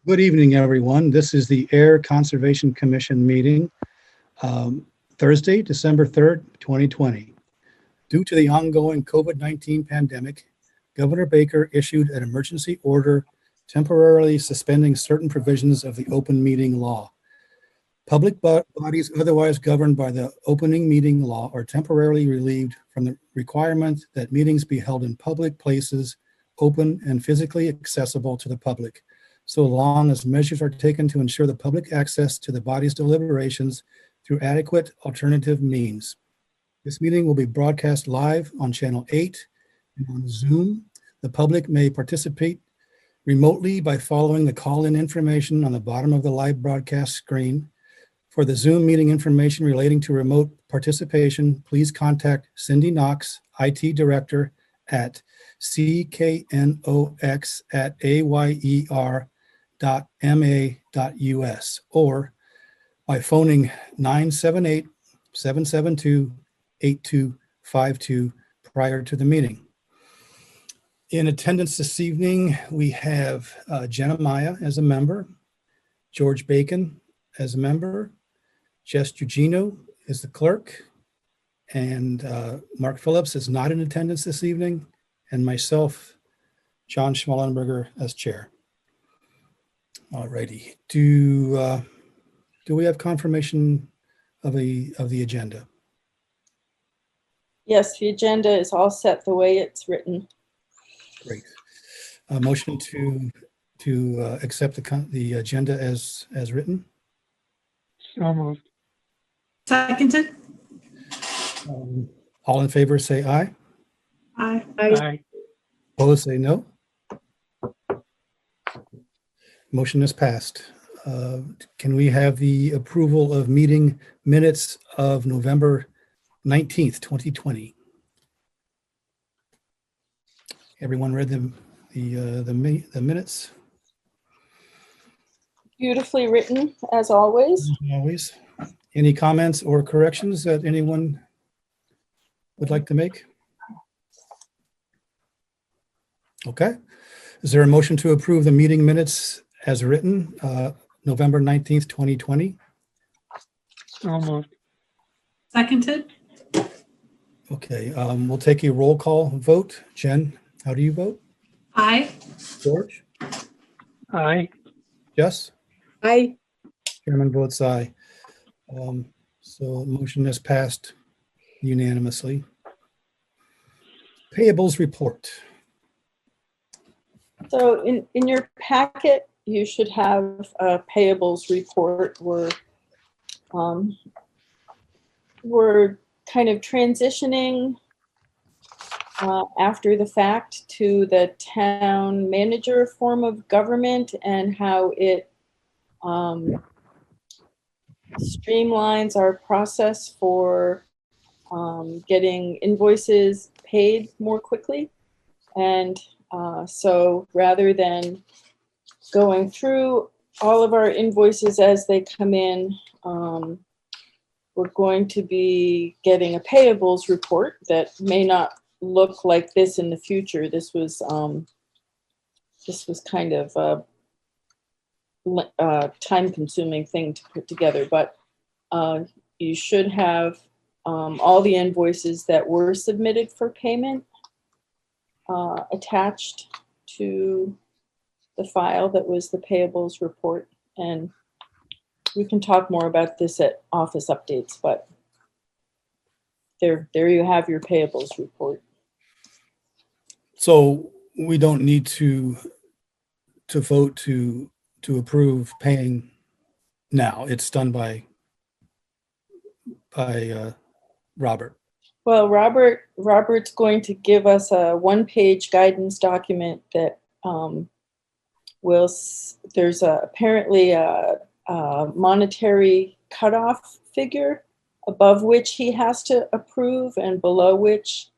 Good evening, everyone. This is the Air Conservation Commission meeting, Thursday, December 3rd, 2020. Due to the ongoing COVID-19 pandemic, Governor Baker issued an emergency order temporarily suspending certain provisions of the open meeting law. Public bodies otherwise governed by the opening meeting law are temporarily relieved from the requirement that meetings be held in public places, open and physically accessible to the public, so long as measures are taken to ensure the public access to the body's deliberations through adequate alternative means. This meeting will be broadcast live on Channel 8 and on Zoom. The public may participate remotely by following the call-in information on the bottom of the live broadcast screen. For the Zoom meeting information relating to remote participation, please contact Cindy Knox, IT Director, at cknox@ayer.ma.us or by phoning 978-772-8252 prior to the meeting. In attendance this evening, we have Jenna Maya as a member, George Bacon as a member, Jess Eugenio is the clerk, and Mark Phillips is not in attendance this evening, and myself, John Schmallenberger, as chair. All righty. Do we have confirmation of the agenda? Yes, the agenda is all set the way it's written. Great. A motion to accept the agenda as written. So moved. Seconded. All in favor say aye. Aye. Aye. Opposed say no. Motion is passed. Can we have the approval of meeting minutes of November 19th, 2020? Everyone read the minutes? Beautifully written, as always. Always. Any comments or corrections that anyone would like to make? Okay. Is there a motion to approve the meeting minutes as written, November 19th, 2020? So moved. Seconded. Okay, we'll take a roll call vote. Jen, how do you vote? Aye. George? Aye. Jess? Aye. Chairman votes aye. So motion is passed unanimously. Payables report. So in your packet, you should have a payables report. We're kind of transitioning after the fact to the town manager form of government and how it streamlines our process for getting invoices paid more quickly. And so rather than going through all of our invoices as they come in, we're going to be getting a payables report that may not look like this in the future. This was kind of a time-consuming thing to put together, but you should have all the invoices that were submitted for payment attached to the file that was the payables report. And we can talk more about this at office updates, but there you have your payables report. So we don't need to vote to approve paying now. It's done by Robert. Well, Robert's going to give us a one-page guidance document that there's apparently a monetary cutoff figure above which he has to approve and below which,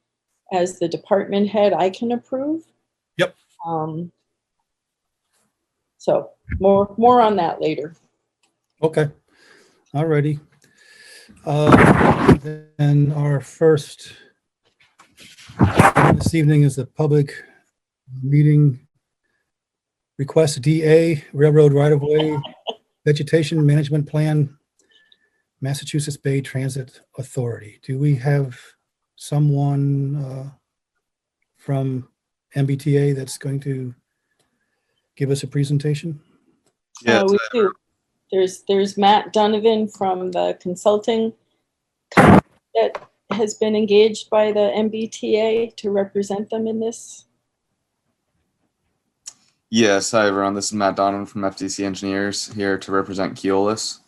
as the department head, I can approve. Yep. So more on that later. Okay. All righty. Then our first this evening is a public meeting request DA, Railroad Right-of-Way, Vegetation Management Plan, Massachusetts Bay Transit Authority. Do we have someone from MBTA that's going to give us a presentation? Yeah, We do. There's Matt Donovan from the consulting company that has been engaged by the MBTA to represent them in this. yes. Hi, everyone. This is Matt Donovan from FTC Engineers here to represent Keolis.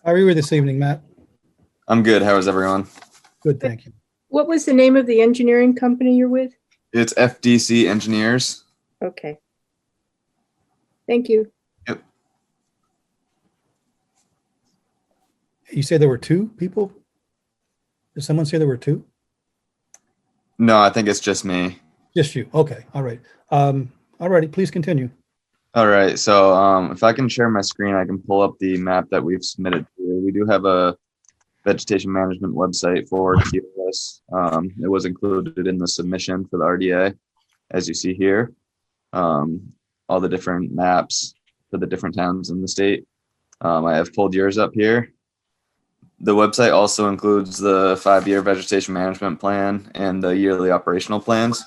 How are you this evening, Matt? I'm good. How is everyone? Good, thank you. What was the name of the engineering company you're with? It's FDC Engineers. Okay. Thank you. You say there were two people? Did someone say there were two? No, I think it's just me. Just you. Okay, all right. All righty, please continue. All right. So if I can share my screen, I can pull up the map that we've submitted to. We do have a vegetation management website for Keolis. It was included in the submission for the RDA, as you see here. All the different maps for the different towns in the state. I have pulled yours up here. The website also includes the 5-year vegetation management plan and the yearly operational plans.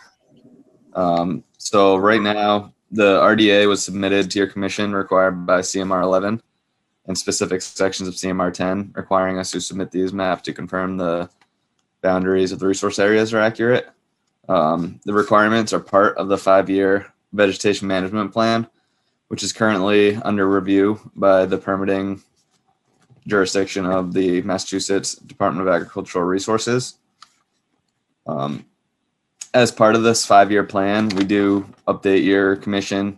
So right now, the RDA was submitted to your commission required by CMR 11 and specific sections of CMR 10 requiring us to submit these maps to confirm the boundaries of the resource areas are accurate. The requirements are part of the 5-year vegetation management plan, which is currently under review by the permitting jurisdiction of the Massachusetts Department of Agricultural Resources. As part of this 5-year plan, we do update your commission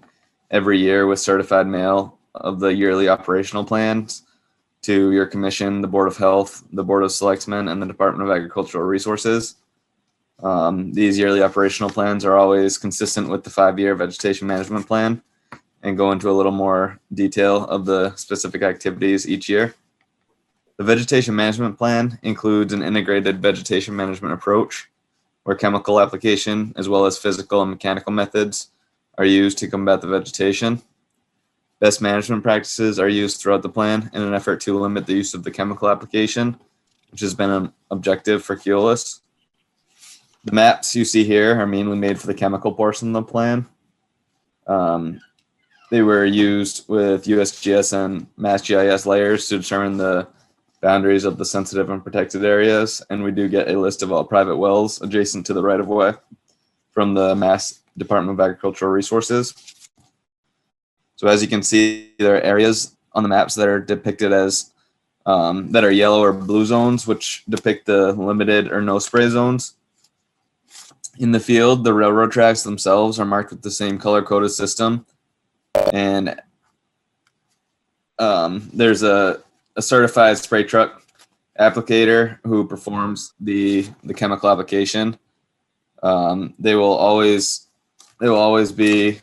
every year with certified mail of the yearly operational plans to your commission, the Board of Health, the Board of Selectmen, and the Department of Agricultural Resources. These yearly operational plans are always consistent with the 5-year vegetation management plan and go into a little more detail of the specific activities each year. The vegetation management plan includes an integrated vegetation management approach where chemical application as well as physical and mechanical methods are used to combat the vegetation. Best management practices are used throughout the plan in an effort to limit the use of the chemical application, which has been an objective for Keolis. The maps you see here are mainly made for the chemical portion of the plan. They were used with USGS and MassGIS layers to determine the boundaries of the sensitive and protected areas, and we do get a list of all private wells adjacent to the right-of-way from the Mass Department of Agricultural Resources. So as you can see, there are areas on the maps that are depicted as that are yellow or blue zones, which depict the limited or no spray zones. In the field, the railroad tracks themselves are marked with the same color-coded system, and there's a certified spray truck applicator who performs the chemical application. They will always be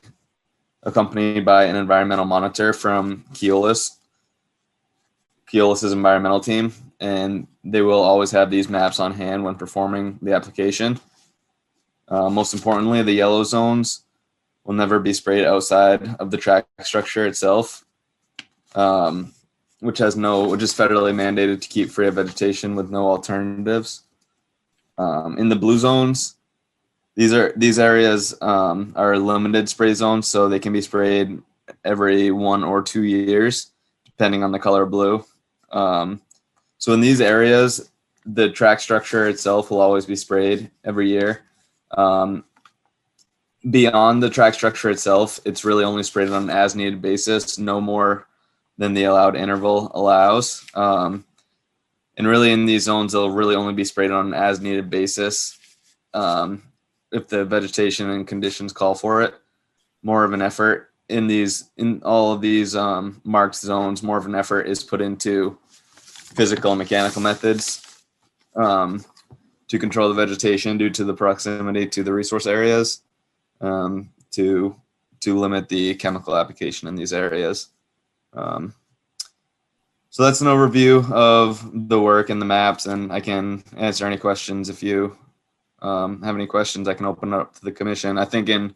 accompanied by an environmental monitor from Keolis's environmental team, and they will always have these maps on hand when performing the application. Most importantly, the yellow zones will never be sprayed outside of the track structure itself, which is federally mandated to keep free of vegetation with no alternatives. In the blue zones, these areas are limited spray zones, so they can be sprayed every 1 or 2 years, depending on the color blue. So in these areas, the track structure itself will always be sprayed every year. Beyond the track structure itself, it's really only sprayed on an as-needed basis, no more than the allowed interval allows. And really in these zones, they'll really only be sprayed on an as-needed basis if the vegetation and conditions call for it. More of an effort in all of these marked zones, more of an effort is put into physical and mechanical methods to control the vegetation due to the proximity to the resource areas, to limit the chemical application in these areas. So that's an overview of the work and the maps, and I can answer any questions. If you have any questions, I can open it up to the commission. I think in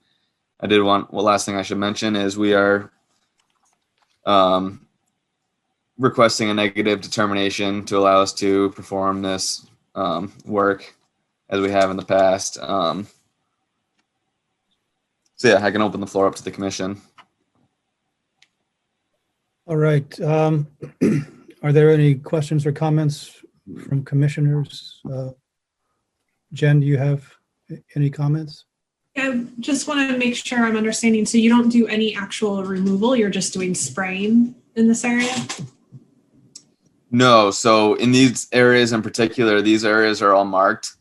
last thing I should mention is we are requesting a negative determination to allow us to perform this work as we have in the past. So yeah, I can open the floor up to the commission. All right. Are there any questions or comments from commissioners? Jen, do you have any comments? I just want to make sure I'm understanding. So you don't do any actual removal, you're just doing spraying in this area? No, so in these areas in particular, these areas are all marked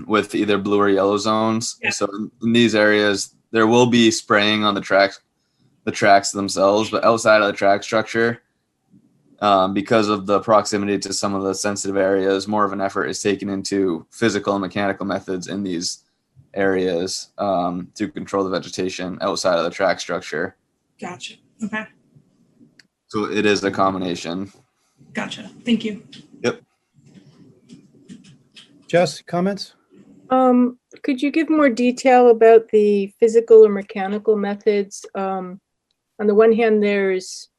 with either blue or yellow zones. Yeah. So in these areas, there will be spraying on the tracks themselves, but outside of the track structure, because of the proximity to some of the sensitive areas, more of an effort is taken into physical and mechanical methods in these areas to control the vegetation outside of the track structure. Gotcha. Okay. So it is a combination. Gotcha. Thank you. Yep. Jess, comments? Could you give more detail about the physical or mechanical methods? On the one hand, there's,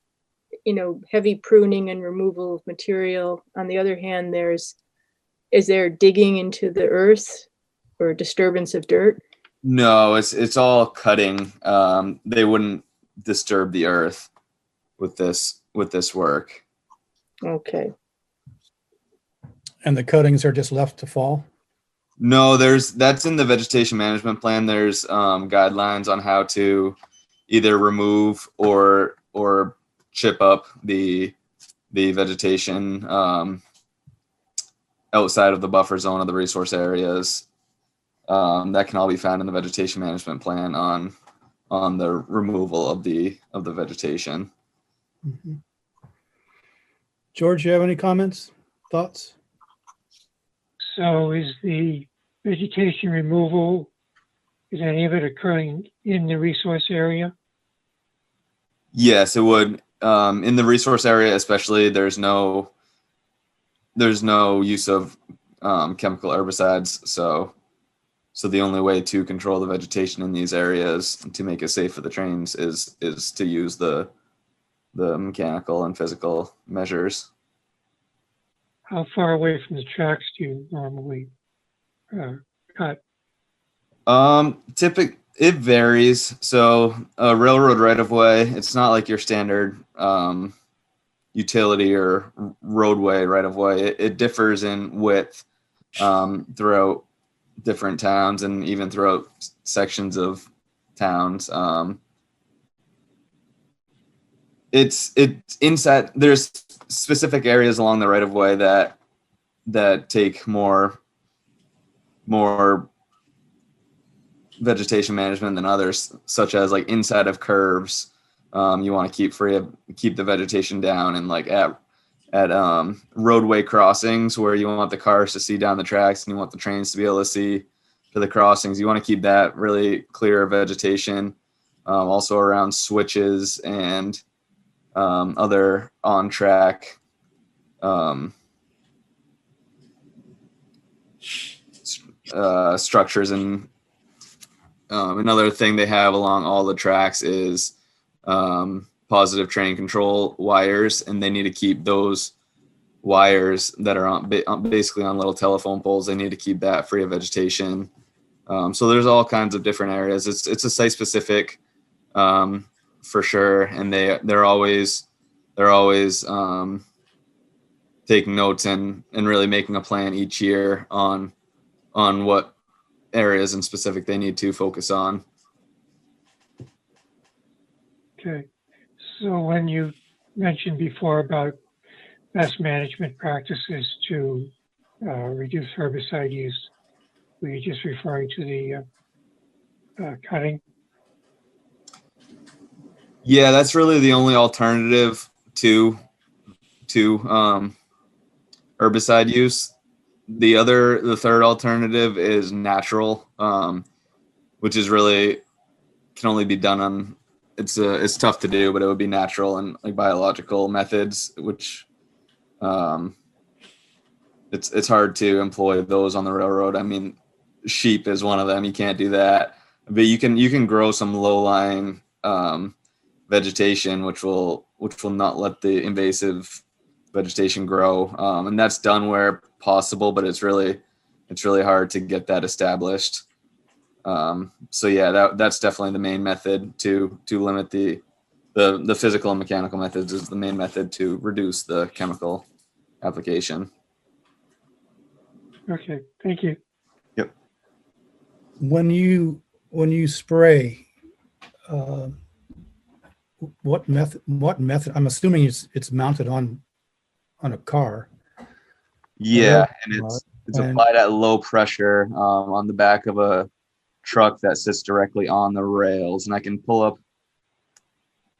heavy pruning and removal of material. On the other hand, is there digging into the earth or disturbance of dirt? No, it's all cutting. They wouldn't disturb the earth with this work. Okay. And the cuttings are just left to fall? No, that's in the vegetation management plan. There's guidelines on how to either remove or chip up the vegetation outside of the buffer zone of the resource areas. That can all be found in the vegetation management plan on the removal of the vegetation. Mhm. George, you have any comments, thoughts? So is the vegetation removal, is any of it occurring in the resource area? Yes, it would. In the resource area, especially, there's no use of chemical herbicides. So the only way to control the vegetation in these areas to make it safe for the trains is to use the mechanical and physical measures. How far away from the tracks do you normally cut? It varies. So a railroad right of way, it's not like your standard utility or roadway right of way. It differs in width throughout different towns and even throughout sections of towns. It's inside. There's specific areas along the right of way that take more vegetation management than others, such as like inside of curves. You want to keep the vegetation down, and like at roadway crossings where you want the cars to see down the tracks and you want the trains to be able to see to the crossings. You want to keep that really clear of vegetation. Also around switches and other on track structures. And another thing they have along all the tracks is positive train control wires, and they need to keep those wires that are basically on little telephone poles. They need to keep that free of vegetation. So there's all kinds of different areas. It's a site specific for sure, and they're always taking notes and really making a plan each year on what areas in specific they need to focus on. Okay. So when you mentioned before about best management practices to reduce herbicide use, were you just referring to the cutting? Yeah, that's really the only alternative to herbicide use. The third alternative is natural, which is really can only be done on. It's tough to do, but it would be natural and like biological methods, which it's hard to employ those on the railroad. I mean, sheep is one of them. You can't do that. but you can grow some low-lying vegetation, which will not let the invasive vegetation grow, and that's done where possible, but it's really hard to get that established. So yeah, that's definitely the main method to limit the physical and mechanical methods is the main method to reduce the chemical application. Okay, thank you. Yep. When you spray, uh, what method? I'm assuming it's mounted on a car. Yeah, and Car, it's and applied at low pressure on the back of a truck that sits directly on the rails, and I can pull up.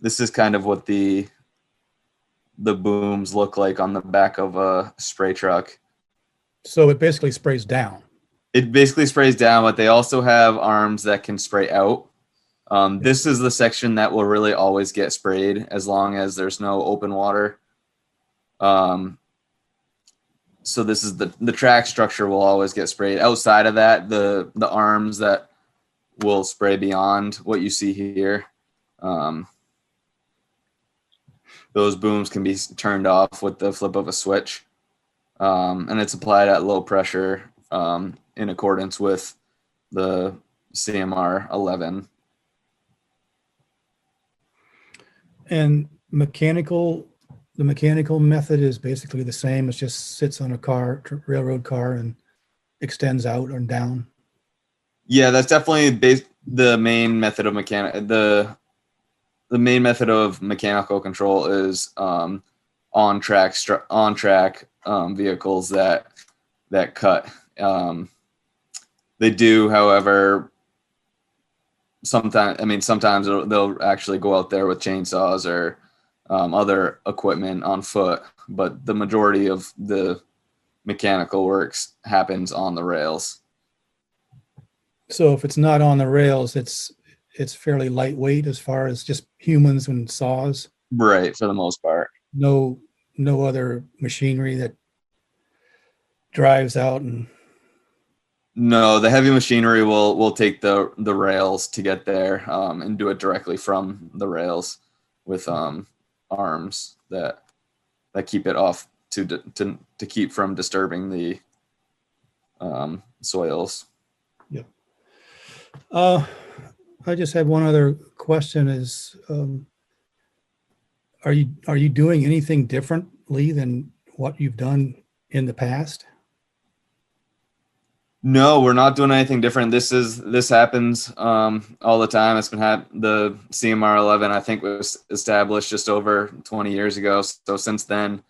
This is kind of what the booms look like on the back of a spray truck. so it basically sprays down. It basically sprays down, but they also have arms that can spray out. This is the section that will really always get sprayed as long as there's no open water. So this is the track structure will always get sprayed. Outside of that, the arms that will spray beyond what you see here. Those booms can be turned off with the flip of a switch. And it's applied at low pressure in accordance with the CMR 11. And the mechanical method is basically the same. It just sits on a railroad car and extends out and down. Yeah, that's definitely the main method of the main method of mechanical control is on track vehicles that cut. They do, however, sometimes they'll actually go out there with chainsaws or other equipment on foot, but the majority of the mechanical works happens on the rails. So if it's not on the rails, it's fairly lightweight as far as just humans and saws. Right, for the most part. No other machinery that drives out and. No, the heavy machinery will take the rails to get there and do it directly from the rails with arms that keep it off to keep from disturbing the soils. Yep. I just have one other question: is are you doing anything differently than what you've done in the past? No, we're not doing anything different. This happens all the time. It's been the CMR 11 I think was established just over 20 years ago. So since then,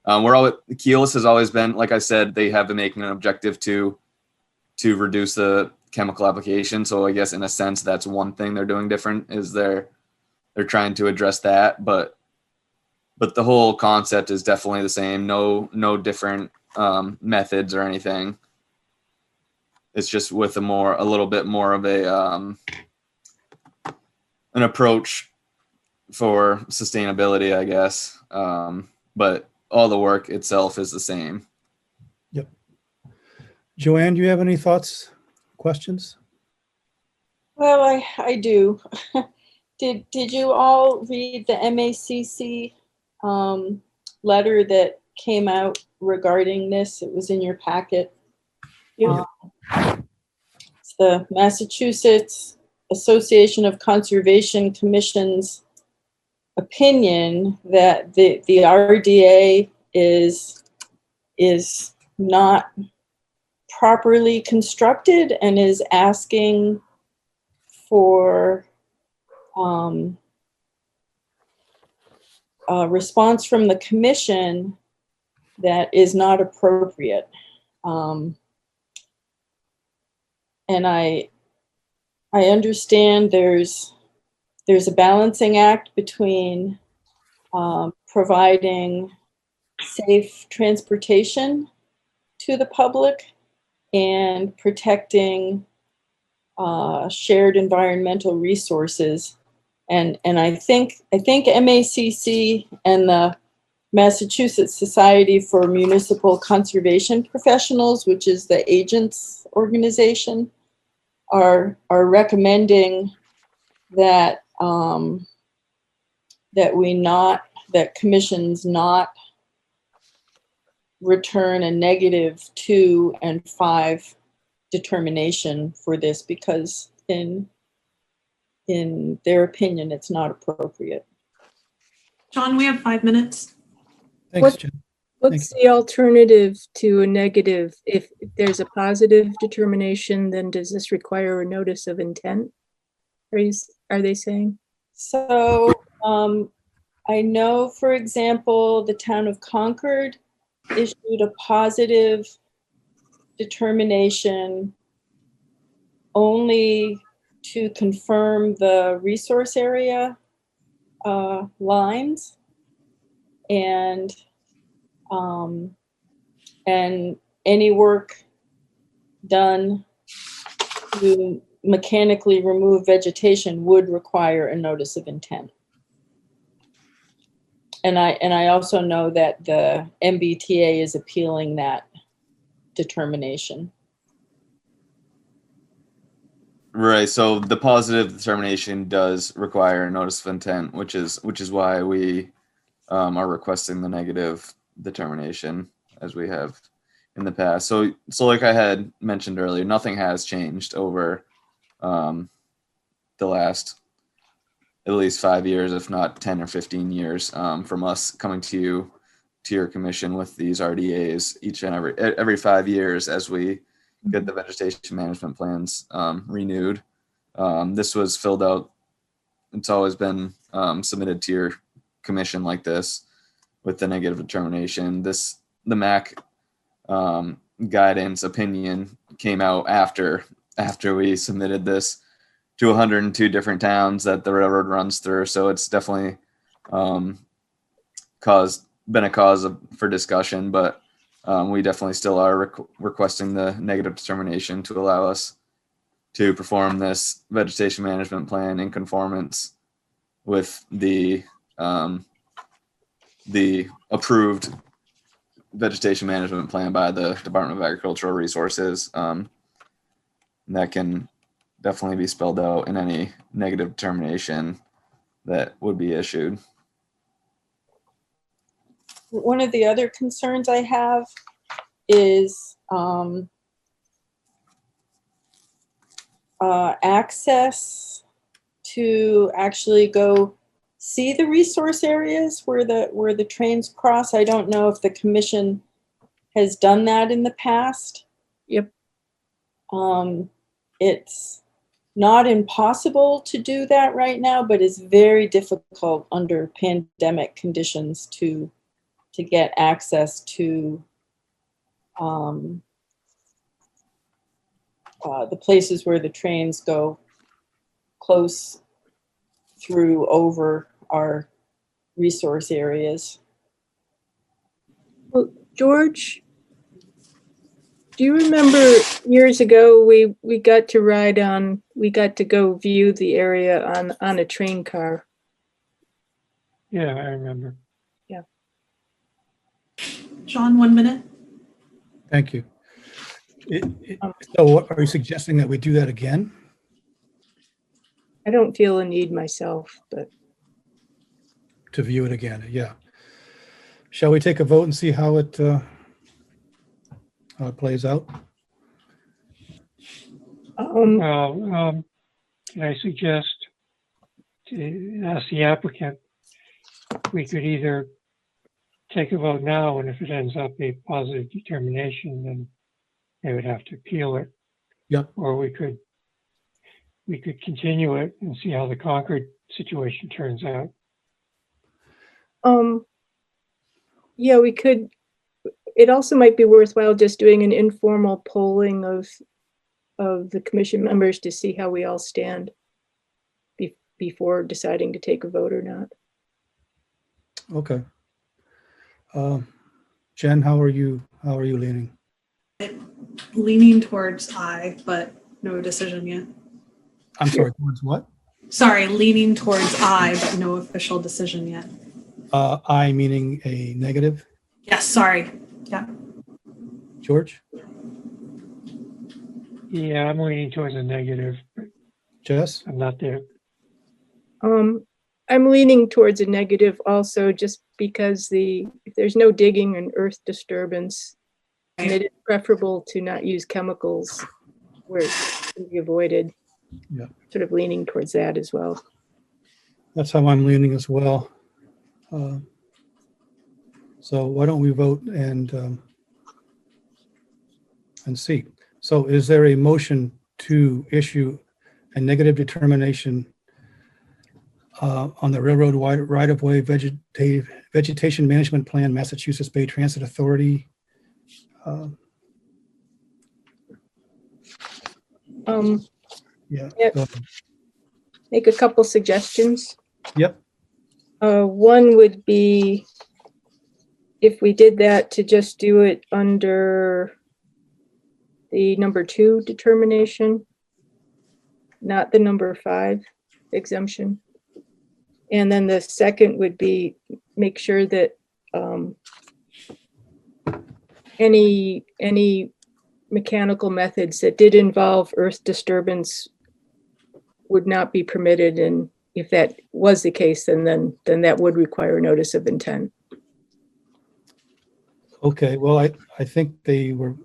Keyless has always been, like I said, they have been making an objective to reduce the chemical application. So I guess in a sense that's one thing they're doing different is they're trying to address that, but the whole concept is definitely the same. No different methods or anything. It's just with a little bit more of an approach for sustainability, I guess. But all the work itself is the same. Yep. Joanne, do you have any thoughts, questions? Well, I do. Did you all read the MACC letter that came out regarding this? It was in your packet. Yeah. It's the Massachusetts Association of Conservation Commission's opinion that the RDA is not properly constructed and is asking for a response from the commission that is not appropriate. And I understand there's a balancing act between providing safe transportation to the public and protecting shared environmental resources. And I think MACC and the Massachusetts Society for Municipal Conservation Professionals, which is the agents organization, are recommending that that commissions not return a -2 and 5 determination for this, because in their opinion, it's not appropriate. John, we have 5 minutes. Thanks, What- Jen. What's the alternative to a negative? If there's a positive determination, then does this require a notice of intent? Are they saying? So I know, for example, the town of Concord issued a positive determination only to confirm the resource area lines, and any work done to mechanically remove vegetation would require a notice of intent. And I also know that the MBTA is appealing that determination. Right. So the positive determination does require a notice of intent, which is why we are requesting the negative determination as we have in the past. So like I had mentioned earlier, nothing has changed over the last at least 5 years, if not 10 or 15 years, from us coming to your commission with these RDAs each and every 5 years as we get the vegetation management plans renewed. This was filled out. It's always been submitted to your commission like this with the negative determination. The MAC guidance opinion came out after we submitted this to 102 different towns that the railroad runs through. So it's definitely been a cause for discussion, but we definitely still are requesting the negative determination to allow us to perform this vegetation management plan in conformance with the approved vegetation management plan by the Department of Agricultural Resources. That can definitely be spelled out in any negative determination that would be issued. One of the other concerns I have is access to actually go see the resource areas where the trains cross. I don't know if the commission has done that in the past. Yep. It's not impossible to do that right now, but it's very difficult under pandemic conditions to get access to the places where the trains go close through over our resource areas. Well, George, do you remember years ago we got to go view the area on a train car? Yeah, I remember. John, 1 minute. Thank you. So what, are you suggesting that we do that again? I don't feel a need myself, but To view it again, yeah. Shall we take a vote and see how it plays out? Well, can I suggest to ask the applicant, we could either take a vote now, and if it ends up a positive determination, then they would have to appeal it. Yep. Or we could continue it and see how the Concord situation turns out. yeah, we could. It also might be worthwhile just doing an informal polling of the commission members to see how we all stand before deciding to take a vote or not. Okay. Jen, how are you leaning? Leaning towards aye, but no decision yet. I'm sorry, towards what? Sorry, leaning towards aye, but no official decision yet. I meaning a negative. Yes, sorry. Yeah. George? Yeah, I'm leaning towards a negative, but Jess? I'm not there. I'm leaning towards a negative also, just because if there's no digging and earth disturbance, and it is preferable to not use chemicals where it can be avoided. Yeah. Sort of leaning towards that as well. That's how I'm leaning as well. So why don't we vote and see. So is there a motion to issue a negative determination on the railroad right-of-way vegetation management plan, Massachusetts Bay Transit Authority? Yeah. Yep. Go ahead. Make a couple suggestions. Yep. One would be, if we did that, to just do it under the number 2 determination, not the number 5 exemption. And then the second would be make sure that any mechanical methods that did involve earth disturbance would not be permitted. And if that was the case, then that would require notice of intent. Okay. Well, I think they were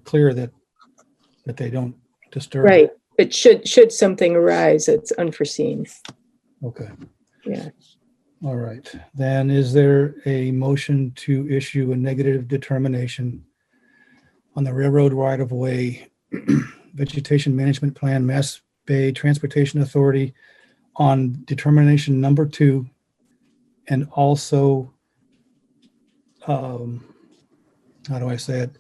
clear that they don't disturb. Right. But should something arise that's unforeseen. Okay. Yeah. All right. Then is there a motion to issue a negative determination on the railroad right-of-way vegetation management plan, Mass Bay Transportation Authority, on determination number 2, and also, how do I say it?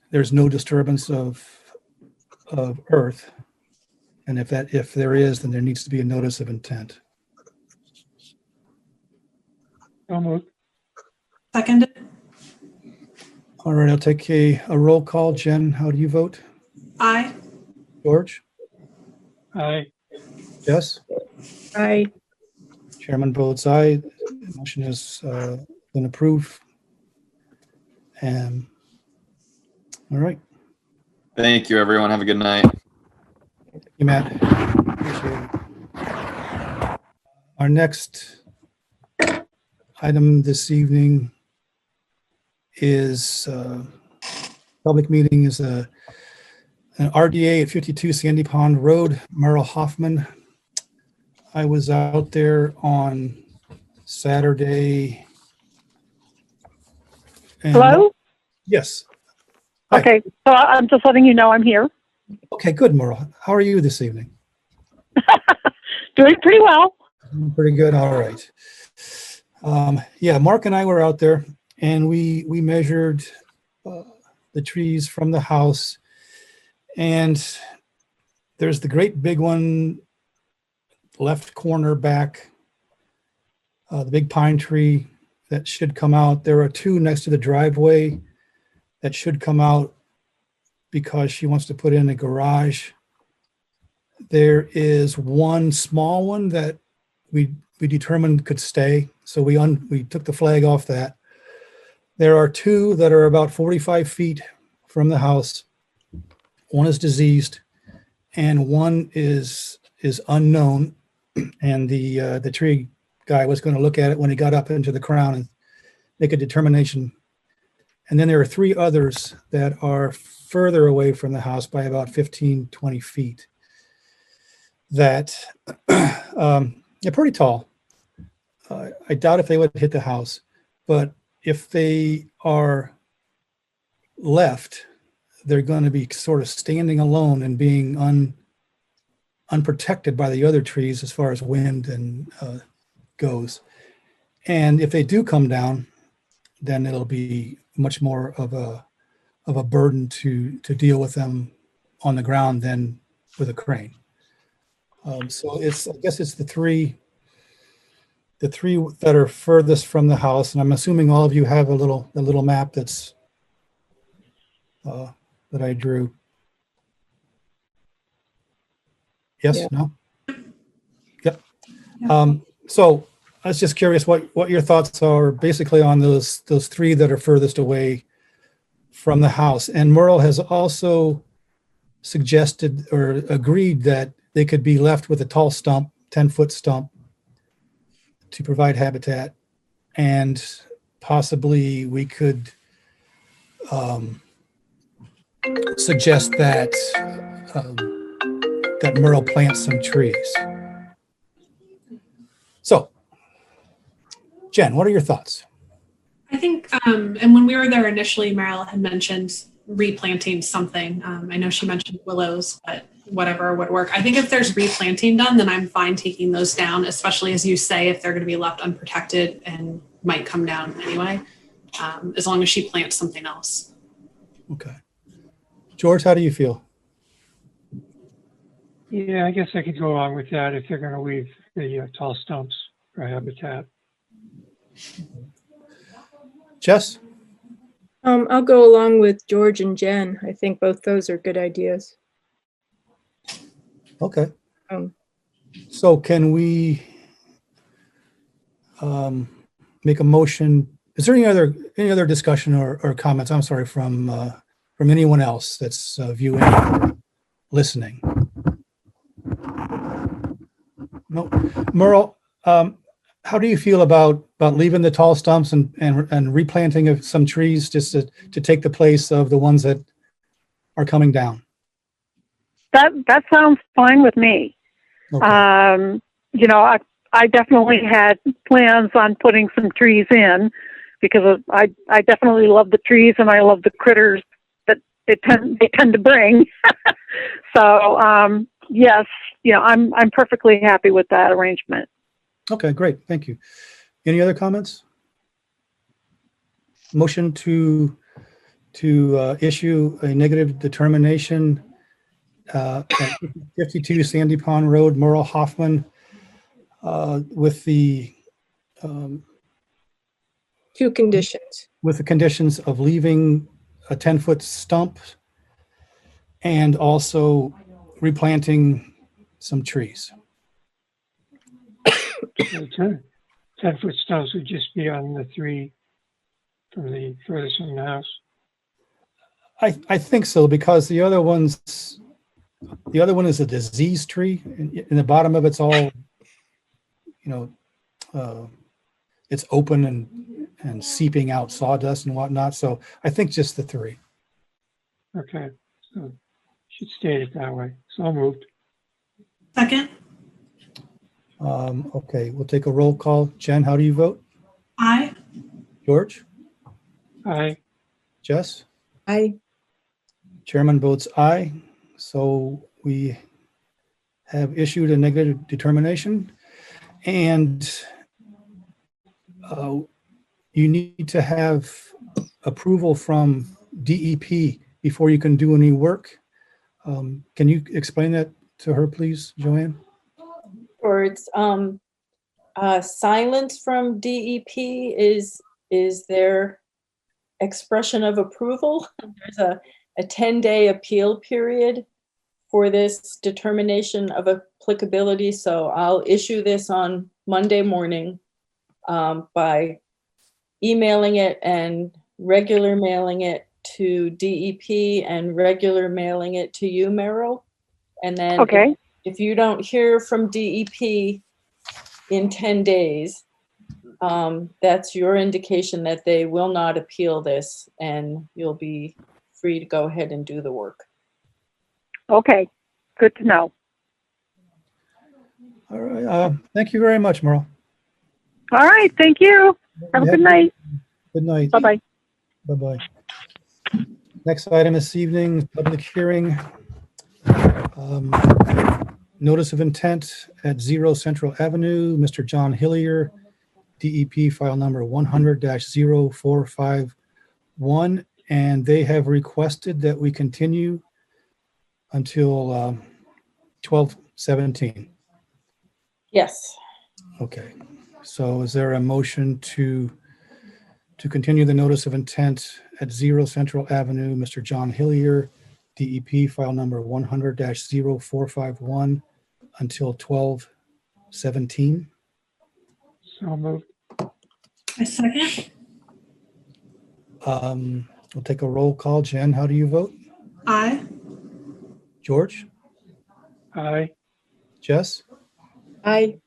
There's no disturbance of earth. And if there is, then there needs to be a notice of intent. Almost. Seconded. All right, I'll take a roll call. Jen, how do you vote? Aye. George? Aye. Jess? Aye. Chairman votes aye. The motion has been approved. And all right. Thank you, everyone. Have a good night. Thank you, Matt. Appreciate it. Our next item this evening is public meeting is an RDA at 52 Sandy Pond Road, Merle Hoffman. I was out there on Saturday. and- Hello? Yes. Hi. Okay, so I'm just letting you know I'm here. Okay, good, Merle. How are you this evening? Doing pretty well. Pretty good. All right. Yeah, Mark and I were out there and we measured the trees from the house, and there's the great big one left corner back, the big pine tree that should come out. There are 2 next to the driveway that should come out because she wants to put in a garage. There is 1 small one that we determined could stay, so we took the flag off that. There are 2 that are about 45 feet from the house. 1 is diseased, and 1 is unknown. And the tree guy was going to look at it when he got up into the crown and make a determination. And then there are 3 others that are further away from the house by about 15, 20 feet. That they're pretty tall. I doubt if they would hit the house, but if they are left, they're going to be sort of standing alone and being unprotected by the other trees as far as wind and goes. And if they do come down, then it'll be much more of a burden to deal with them on the ground than with a crane. So I guess it's the three that are furthest from the house, and I'm assuming all of you have a little map that's that I drew. Yes, Yeah. no? Yep. So I was just curious what your thoughts are basically on those 3 that are furthest away from the House. And Merle has also suggested or agreed that they could be left with a tall stump, 10-foot stump, to provide habitat. And possibly we could suggest that that Merle plants some trees. So, Jen, what are your thoughts? I think, and when we were there initially, Meryl had mentioned replanting something. I know she mentioned willows, but whatever would work. I think if there's replanting done, then I'm fine taking those down, especially as you say, if they're going to be left unprotected and might come down anyway, as long as she plants something else. Okay. George, how do you feel? Yeah, I guess I could go along with that if they're going to leave the tall stumps for habitat. Jess? I'll go along with George and Jen. I think both those are good ideas. Okay. Um, So can we make a motion? Is there any other discussion or comments? I'm sorry, from anyone else that's viewing or listening? No. Merle, how do you feel about leaving the tall stumps and replanting of some trees just to take the place of the ones that are coming down? That sounds fine with me. Okay. You know, I definitely had plans on putting some trees in because I definitely love the trees and I love the critters that they tend to bring. So yes, you know, I'm perfectly happy with that arrangement. Okay, great. Thank you. Any other comments? Motion to issue a negative determination at 52 Sandy Pond Road, Merle Hoffman, with the Two conditions. conditions of leaving a 10-foot stump and also replanting some trees. So 10-foot stumps would just be on the three from the furthest from the house. I think so, because the other one is a disease tree. In the bottom of it's all, it's open and seeping out sawdust and whatnot. So I think just the three. Okay, so should state it that way. So moved. Second, Okay, we'll take a roll call. Jen, how do you vote? aye. George? Aye. Jess? I Chairman votes aye. So we have issued a negative determination, and you need to have approval from DEP before you can do any work. Can you explain that to her, please, Joanne? Or it's silence from DEP is their expression of approval. There's a 10-day appeal period for this determination of applicability. So I'll issue this on Monday morning by emailing it and regular mailing it to DEP and regular mailing it to you, Meryl. And then Okay. if you don't hear from DEP in 10 days, that's your indication that they will not appeal this and you'll be free to go ahead and do the work. Okay. Good to know. All right. Thank you very much, Merle. All right. Thank you. Have a good night. Good night. Bye-bye. Bye-bye. Next item this evening, public hearing. Notice of intent at 0 Central Avenue, Mr. John Hillier, DEP file number 100-0451. And they have requested that we continue until 12/17. Yes. Okay. So is there a motion to continue the notice of intent at 0 Central Avenue, Mr. John Hillier, DEP file number 100-0451 until 12/17? So moved. A second, We'll take a roll call. Jen, how do you vote? Aye. George? Aye. Jess? Aye.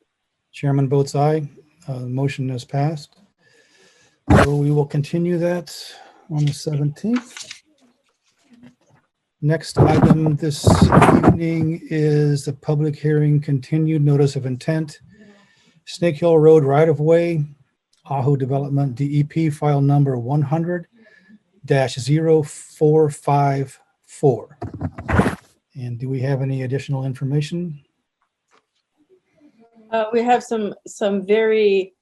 Chairman votes aye. Motion is passed. So we will continue that on the 17th. Next item this evening is the public hearing, continued notice of intent. Snake Hill Road right-of-way, Ahu Development, DEP file number 100-0454. And do we have any additional information? We have some very,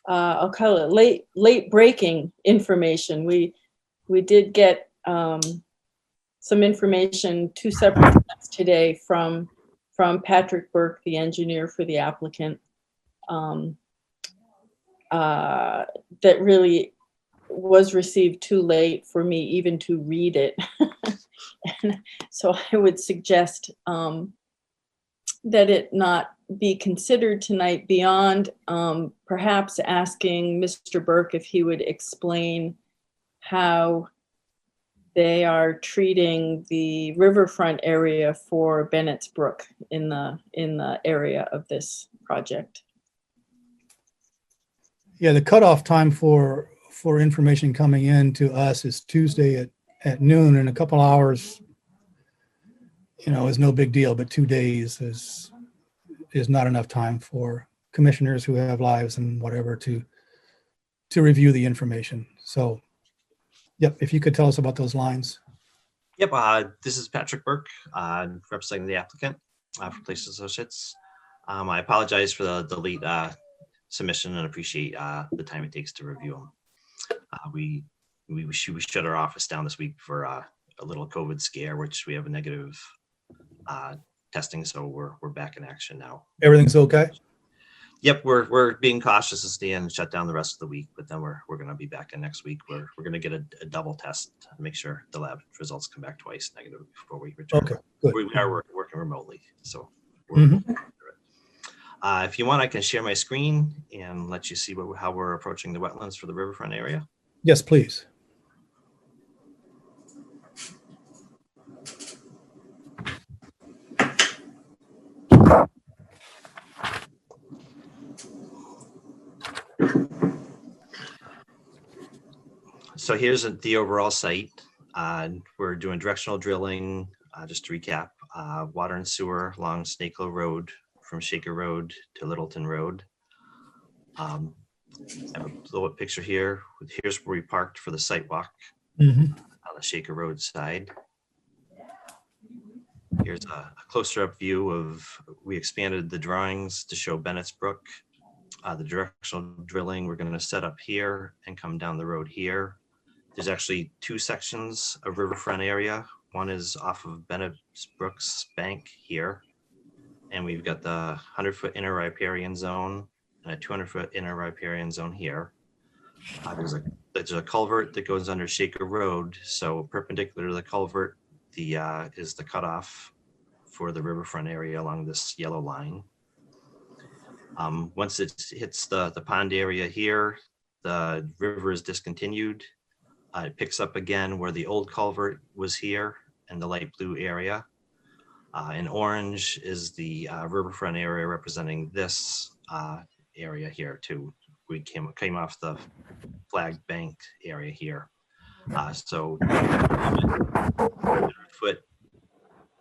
I'll call it late breaking information. We did get some information 2 separate times today from Patrick Burke, the engineer for the applicant, that really was received too late for me even to read it. And so I would suggest that it not be considered tonight beyond perhaps asking Mr. Burke if he would explain how they are treating the riverfront area for Bennett's Brook in the area of this project. Yeah, the cutoff time for information coming in to us is Tuesday at noon, and a couple hours, is no big deal, but 2 days is not enough time for commissioners who have lives and whatever to review the information. So, yep, if you could tell us about those lines. Yep, this is Patrick Burke, representing the applicant for Place Associates. I apologize for the late submission and appreciate the time it takes to review them. We shut our office down this week for a little COVID scare, which we have a negative testing, so we're back in action now. Everything's okay? Yep, we're being cautious to stay and shut down the rest of the week, but then we're going to be back in next week. We're going to get a double test to make sure the lab results come back twice negative before we return. Okay, good. We are working remotely, so we're Mhm. if you want, I can share my screen and let you see how we're approaching the wetlands for the riverfront area. Yes, please. So here's the overall site. We're doing directional drilling, just to recap, water and sewer along Snake Hill Road from Shaker Road to Littleton Road. I have a blow-up picture here. Here's where we parked for the site walk on the Shaker Road side. Here's a closer up view of, we expanded the drawings to show Bennett's Brook. The directional drilling we're going to set up here and come down the road here. There's actually 2 sections of riverfront area. One is off of Bennett's Brook's bank here. And we've got the 100-foot inner riparian zone and a 200-foot inner riparian zone here. There's a culvert that goes under Shaker Road. So perpendicular to the culvert, is the cutoff for the riverfront area along this yellow line. Once it hits the pond area here, the river is discontinued. It picks up again where the old culvert was here in the light blue area. In orange is the riverfront area representing this area here too. We came off the flagged bank area here. So 200-foot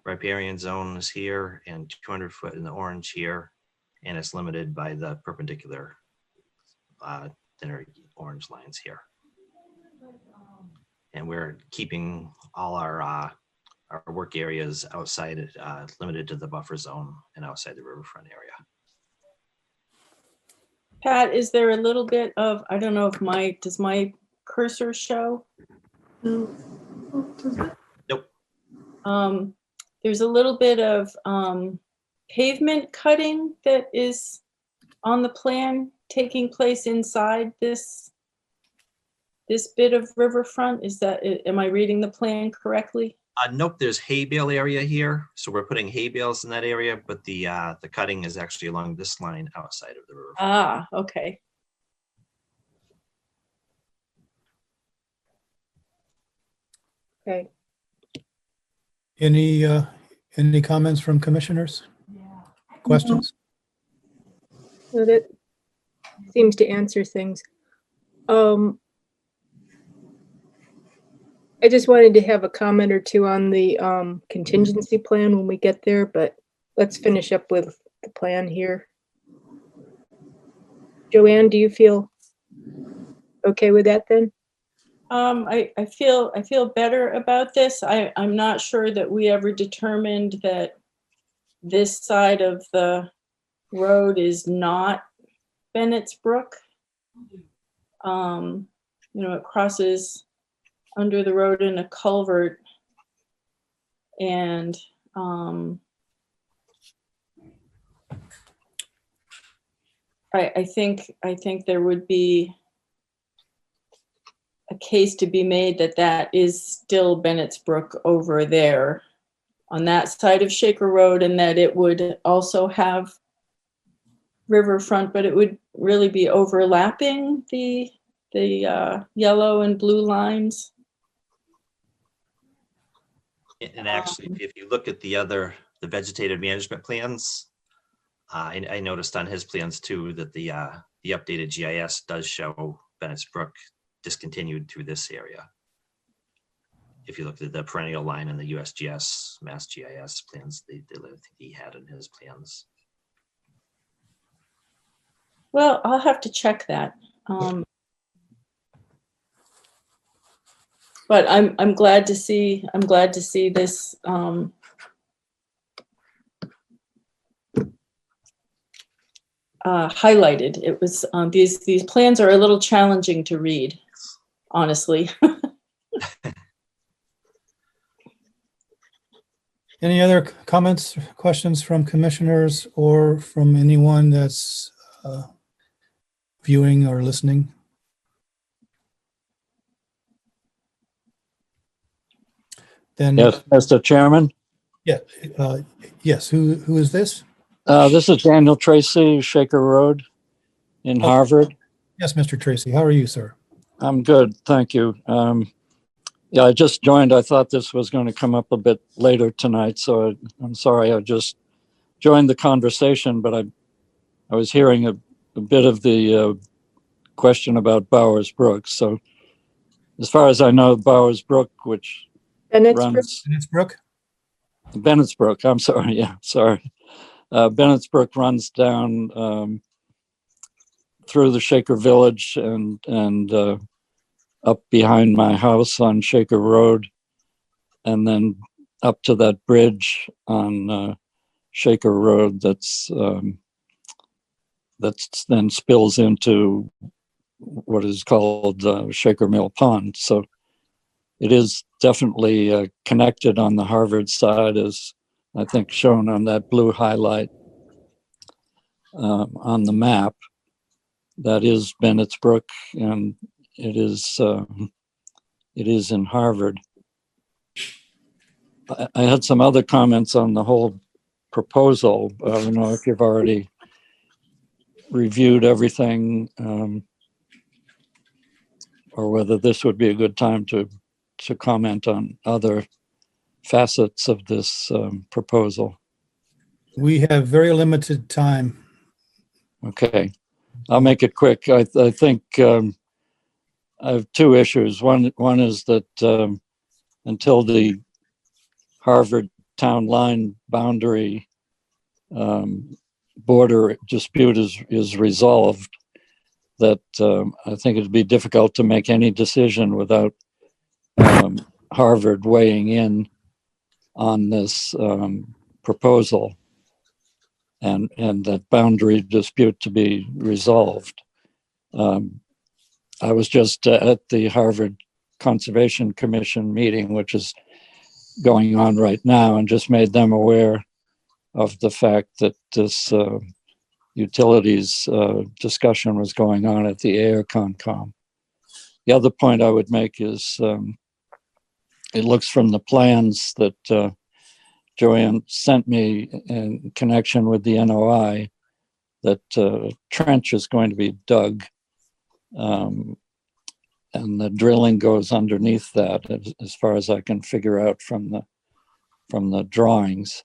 riparian zone is here and 200-foot in the orange here. And it's limited by the perpendicular thinner orange lines here. And we're keeping all our work areas outside, limited to the buffer zone and outside the riverfront area. Pat, is there a little bit of, I don't know if does my cursor show? No. Oh, does it? Nope. There's a little bit of pavement cutting that is on the plan taking place inside this bit of riverfront. Am I reading the plan correctly? Nope, there's hay bale area here. So we're putting hay bales in that area, but the cutting is actually along this line outside of the riverfront. Ah, okay. Okay. Any comments from commissioners? Questions? Well, that seems to answer things. I just wanted to have a comment or two on the contingency plan when we get there, but let's finish up with the plan here. Joanne, do you feel okay with that then? I feel better about this. I'm not sure that we ever determined that this side of the road is not Bennett's Brook. It crosses under the road in a culvert, and I think there would be a case to be made that that is still Bennett's Brook over there on that side of Shaker Road, and that it would also have riverfront, but it would really be overlapping the yellow and blue lines. And actually, if you look at the vegetative management plans, I noticed on his plans too that the updated GIS does show Bennett's Brook discontinued through this area. If you look at the perennial line in the USGS Mass GIS plans, I think he had in his plans. Well, I'll have to check that. But I'm glad to see this highlighted. It was these plans are a little challenging to read, honestly. Any other comments, questions from commissioners or from anyone that's viewing or listening? Then, Yes, Mr. Chairman. yeah, yes. Who is this? This is Daniel Tracy, Shaker Road in Oh. Harvard. Yes, Mr. Tracy. How are you, sir? I'm good, thank you. Yeah, I just joined. I thought this was going to come up a bit later tonight, so I'm sorry. I just joined the conversation, but I was hearing a bit of the question about Bowers Brook. So as far as I know, Bowers Brook, which Bennett's Brook? runs Bennett's Brook? Bennett's Brook, I'm sorry, yeah, sorry. Bennett's Brook runs down through the Shaker Village and up behind my house on Shaker Road, and then up to that bridge on Shaker Road that's then spills into what is called Shaker Mill Pond. So it is definitely connected on the Harvard side, as I think shown on that blue highlight on the map. That is Bennett's Brook, and it is in Harvard. I had some other comments on the whole proposal. I don't know if you've already reviewed everything, or whether this would be a good time to comment on other facets of this proposal. We have very limited time. Okay, I'll make it quick. I think I have two issues. One is that until the Harvard town line boundary border dispute is resolved, that I think it'd be difficult to make any decision without Harvard weighing in on this proposal and that boundary dispute to be resolved. I was just at the Harvard Conservation Commission meeting, which is going on right now, and just made them aware of the fact that this utilities discussion was going on at the Ayer Concom. The other point I would make is it looks from the plans that Joanne sent me in connection with the NOI that trench is going to be dug the drilling goes underneath that, as far as I can figure out from the drawings.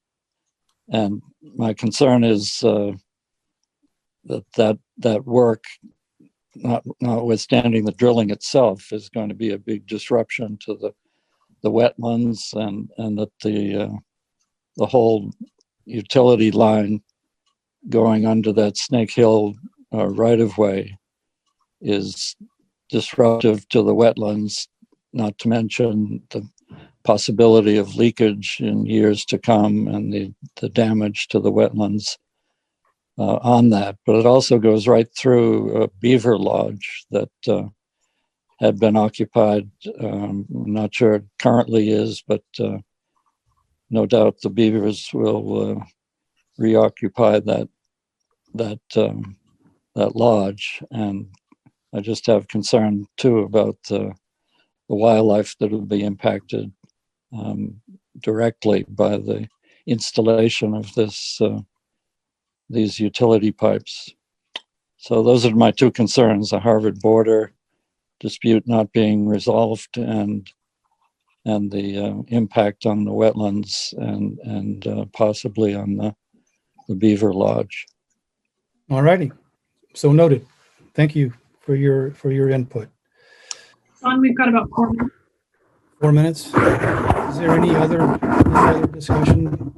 And my concern is that work, notwithstanding the drilling itself, is going to be a big disruption to the wetlands, and that the whole utility line going under that Snake Hill right of way is disruptive to the wetlands, not to mention the possibility of leakage in years to come and the damage to the wetlands on that. But it also goes right through a beaver lodge that had been occupied. I'm not sure it currently is, but no doubt the beavers will reoccupy that lodge. And I just have concern too about the wildlife that will be impacted directly by the installation of these utility pipes. So those are my two concerns: the Harvard border dispute not being resolved, and the impact on the wetlands and possibly on the beaver lodge. All righty. So noted. Thank you for your input. John, we've got about 4 minutes. 4 minutes. Is there any other discussion?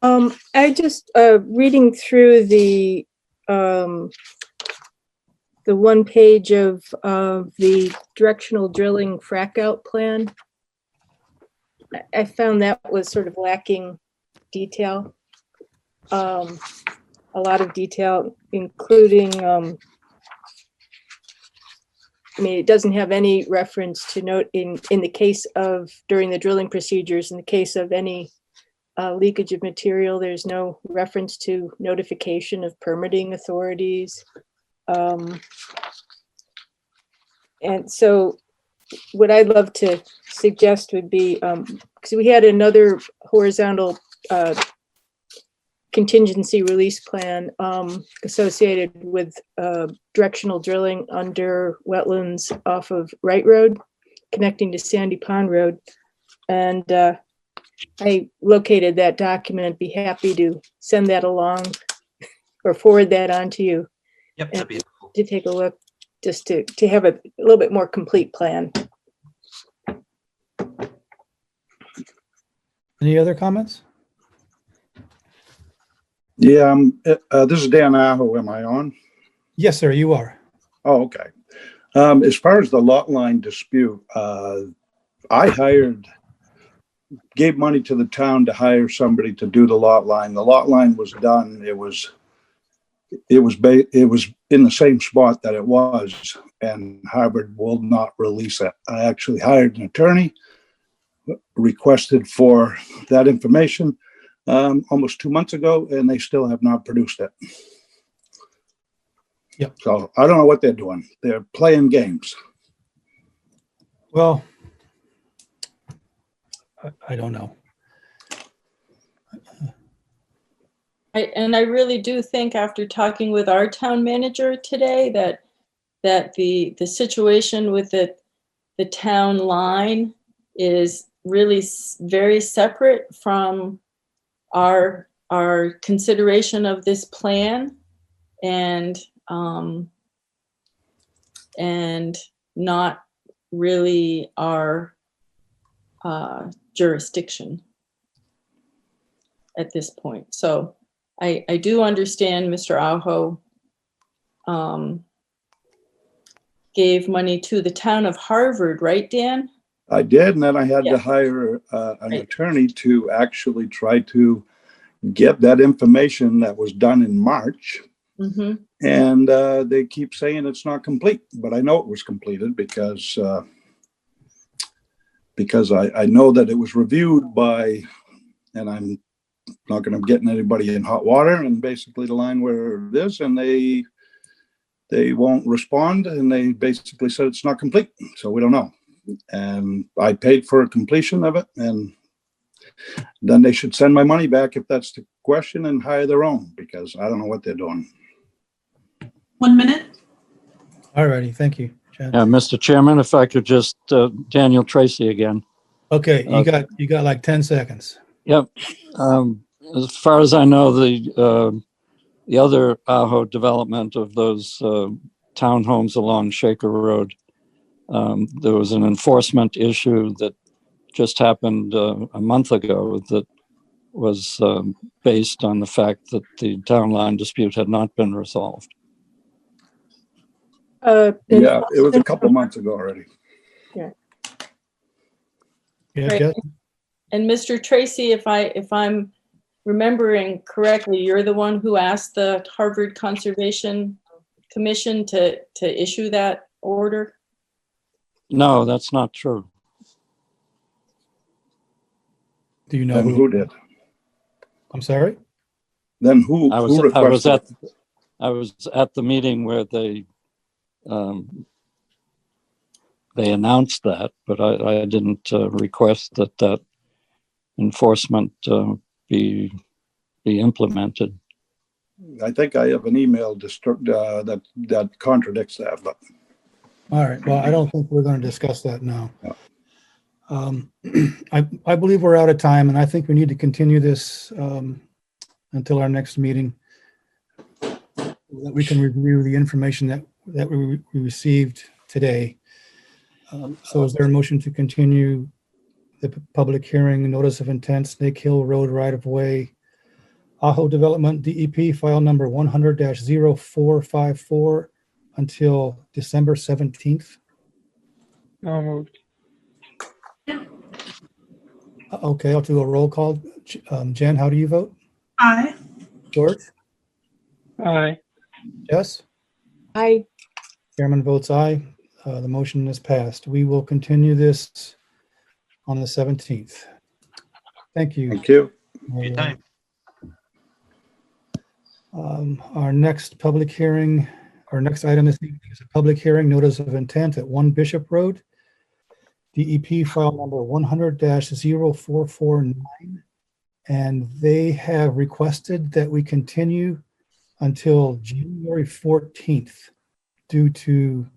I just reading through the one page of the directional drilling frack out plan. I found that was sort of lacking detail. A lot of detail, including, I mean, it doesn't have any reference to note in the case of during the drilling procedures, in the case of any leakage of material, there's no reference to notification of permitting authorities. And so what I'd love to suggest would be, because we had another horizontal contingency release plan associated with directional drilling under wetlands off of Wright Road, connecting to Sandy Pond Road. And I located that document. Be happy to send that along or forward that on to you. Yep, that'd be cool. To take a look, just to have a little bit more complete plan. Any other comments? Yeah, this is Dan Aho. Am I on? Yes, sir, you are. Oh, okay. As far as the lot line dispute, I gave money to the town to hire somebody to do the lot line. The lot line was done. It was in the same spot that it was, and Harvard will not release it. I actually hired an attorney, requested for that information almost 2 months ago, and they still have not produced it. Yep. So I don't know what they're doing. They're playing games. Well, I don't know. I really do think, after talking with our town manager today, that the situation with the town line is really very separate from our consideration of this plan, and not really our jurisdiction at this point. So I do understand Mr. Aho gave money to the town of Harvard, right, Dan? I did, and then I had Yeah. to hire an Right. attorney to actually try to get that information that was done in March. Mm-hmm. And they keep saying it's not complete, but I know it was completed because I know that it was reviewed by, and I'm not going to get anybody in hot water, and basically the line where it is, and they won't respond, and they basically said it's not complete, so we don't know. And I paid for a completion of it, and then they should send my money back if that's the question, and hire their own, because I don't know what they're doing. 1 minute. All righty, thank you. Jen? Mr. Chairman, if I could just, Daniel Tracy again. Okay, you got like 10 seconds. Yep. As far as I know, the other Aho development of those townhomes along Shaker Road, there was an enforcement issue that just happened a month ago that was based on the fact that the town line dispute had not been resolved. Yeah, it was a couple months ago already. Yes, Right. Jess? And Mr. Tracy, if I'm remembering correctly, you're the one who asked the Harvard Conservation Commission to issue that order? No, that's not true. Do you know Then who? who did? I'm sorry? Then who I was requested? at the meeting where they announced that, but I didn't request that enforcement be implemented. I think I have an email that contradicts that, but All right, well, I don't think we're going to discuss that now. I believe we're out of time, and I think we need to continue this until our next meeting, so that we can review the information that we received today. So is there a motion to continue the public hearing, notice of intent, Snake Hill Road right-of-way, Aho Development, DEP, file number 100-0454 until December 17th? So moved. Okay, I'll do a roll call. Jen, how do you vote? Aye. George? Aye. Jess? Aye. Chairman votes aye. The motion is passed. We will continue this on the 17th. Thank you. thank you. Your time. Our next public hearing, our next item this evening is a public hearing, notice of intent at 1 Bishop Road, DEP file number 100-0449. And they have requested that we continue until January 14th due to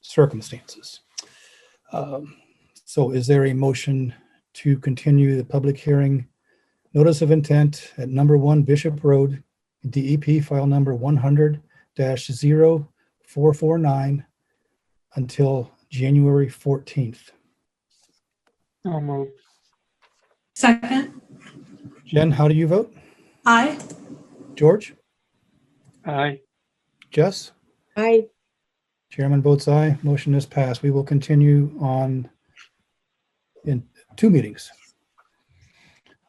circumstances. So is there a motion to continue the public hearing, notice of intent at number 1 Bishop Road, DEP file number 100-0449 until January 14th? So moved. Second. Jen, how do you vote? Aye. George? Aye. Jess? Aye. Chairman votes aye. Motion is passed. We will continue on in 2 meetings.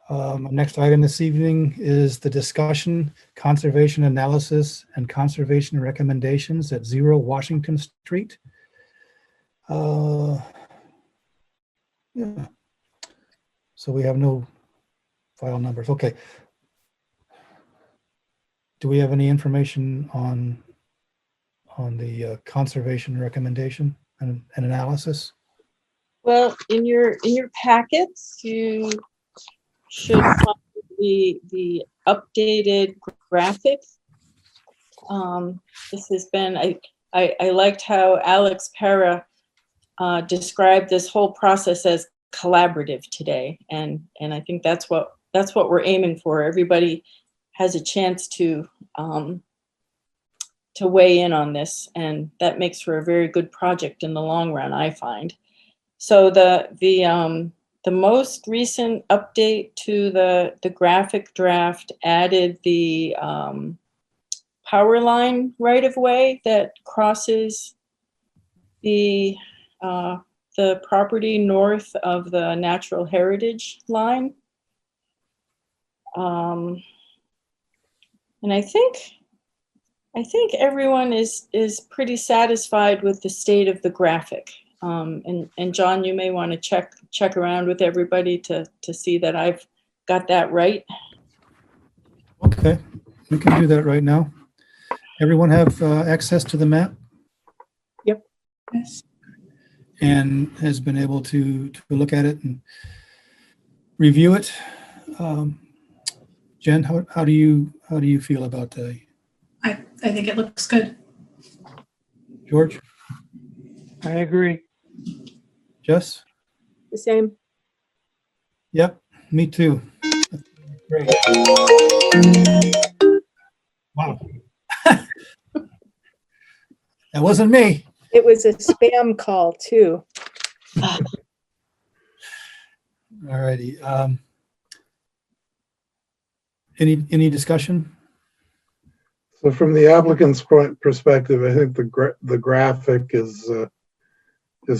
Next item this evening is the discussion, conservation analysis, and conservation recommendations at 0 Washington Street. Yeah. So we have no file numbers. Okay. Do we have any information on the conservation recommendation and analysis? Well, in your packets, you should find the updated graphic. This has been, I liked how Alex Para described this whole process as collaborative today, and I think that's what we're aiming for. Everybody has a chance to weigh in on this, and that makes for a very good project in the long run, I find. So the most recent update to the graphic draft added the power line right of way that crosses the property north of the natural heritage line. And I think everyone is pretty satisfied with the state of the graphic. And John, you may want to check around with everybody to see that I've got that right. Okay, we can do that right now. Everyone have access to the map Yes. and has been able to look at it and review it. Jen, how do you feel about I think it looks good. George? I agree. Jess? The same. Yep, me too. Great. Wow. That wasn't me. It was a spam call too. All righty. Any discussion? So from the applicant's perspective, I think the graphic is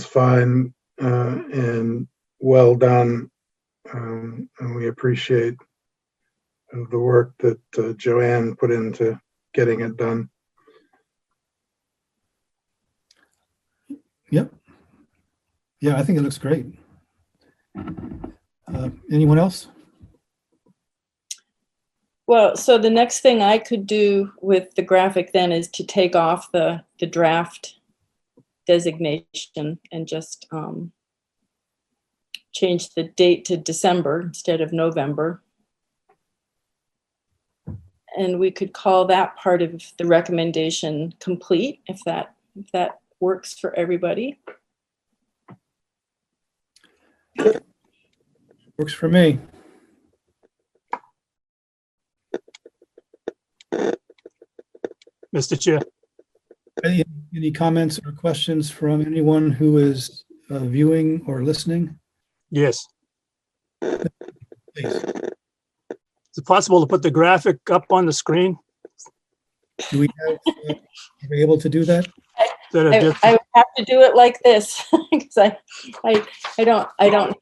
fine and well done, and we appreciate the work that Joanne put into getting it done. Yep. Yeah, I think it looks great. Anyone else? Well, so the next thing I could do with the graphic then is to take off the draft designation and just change the date to December instead of November. And we could call that part of the recommendation complete if that works for everybody. Works for me. Mr. Chair. Any comments or questions from anyone who is viewing or listening? Yes. Please. Is it possible to put the graphic up on the screen? Do we have, are we able to do that? I would have to do it like this because I don't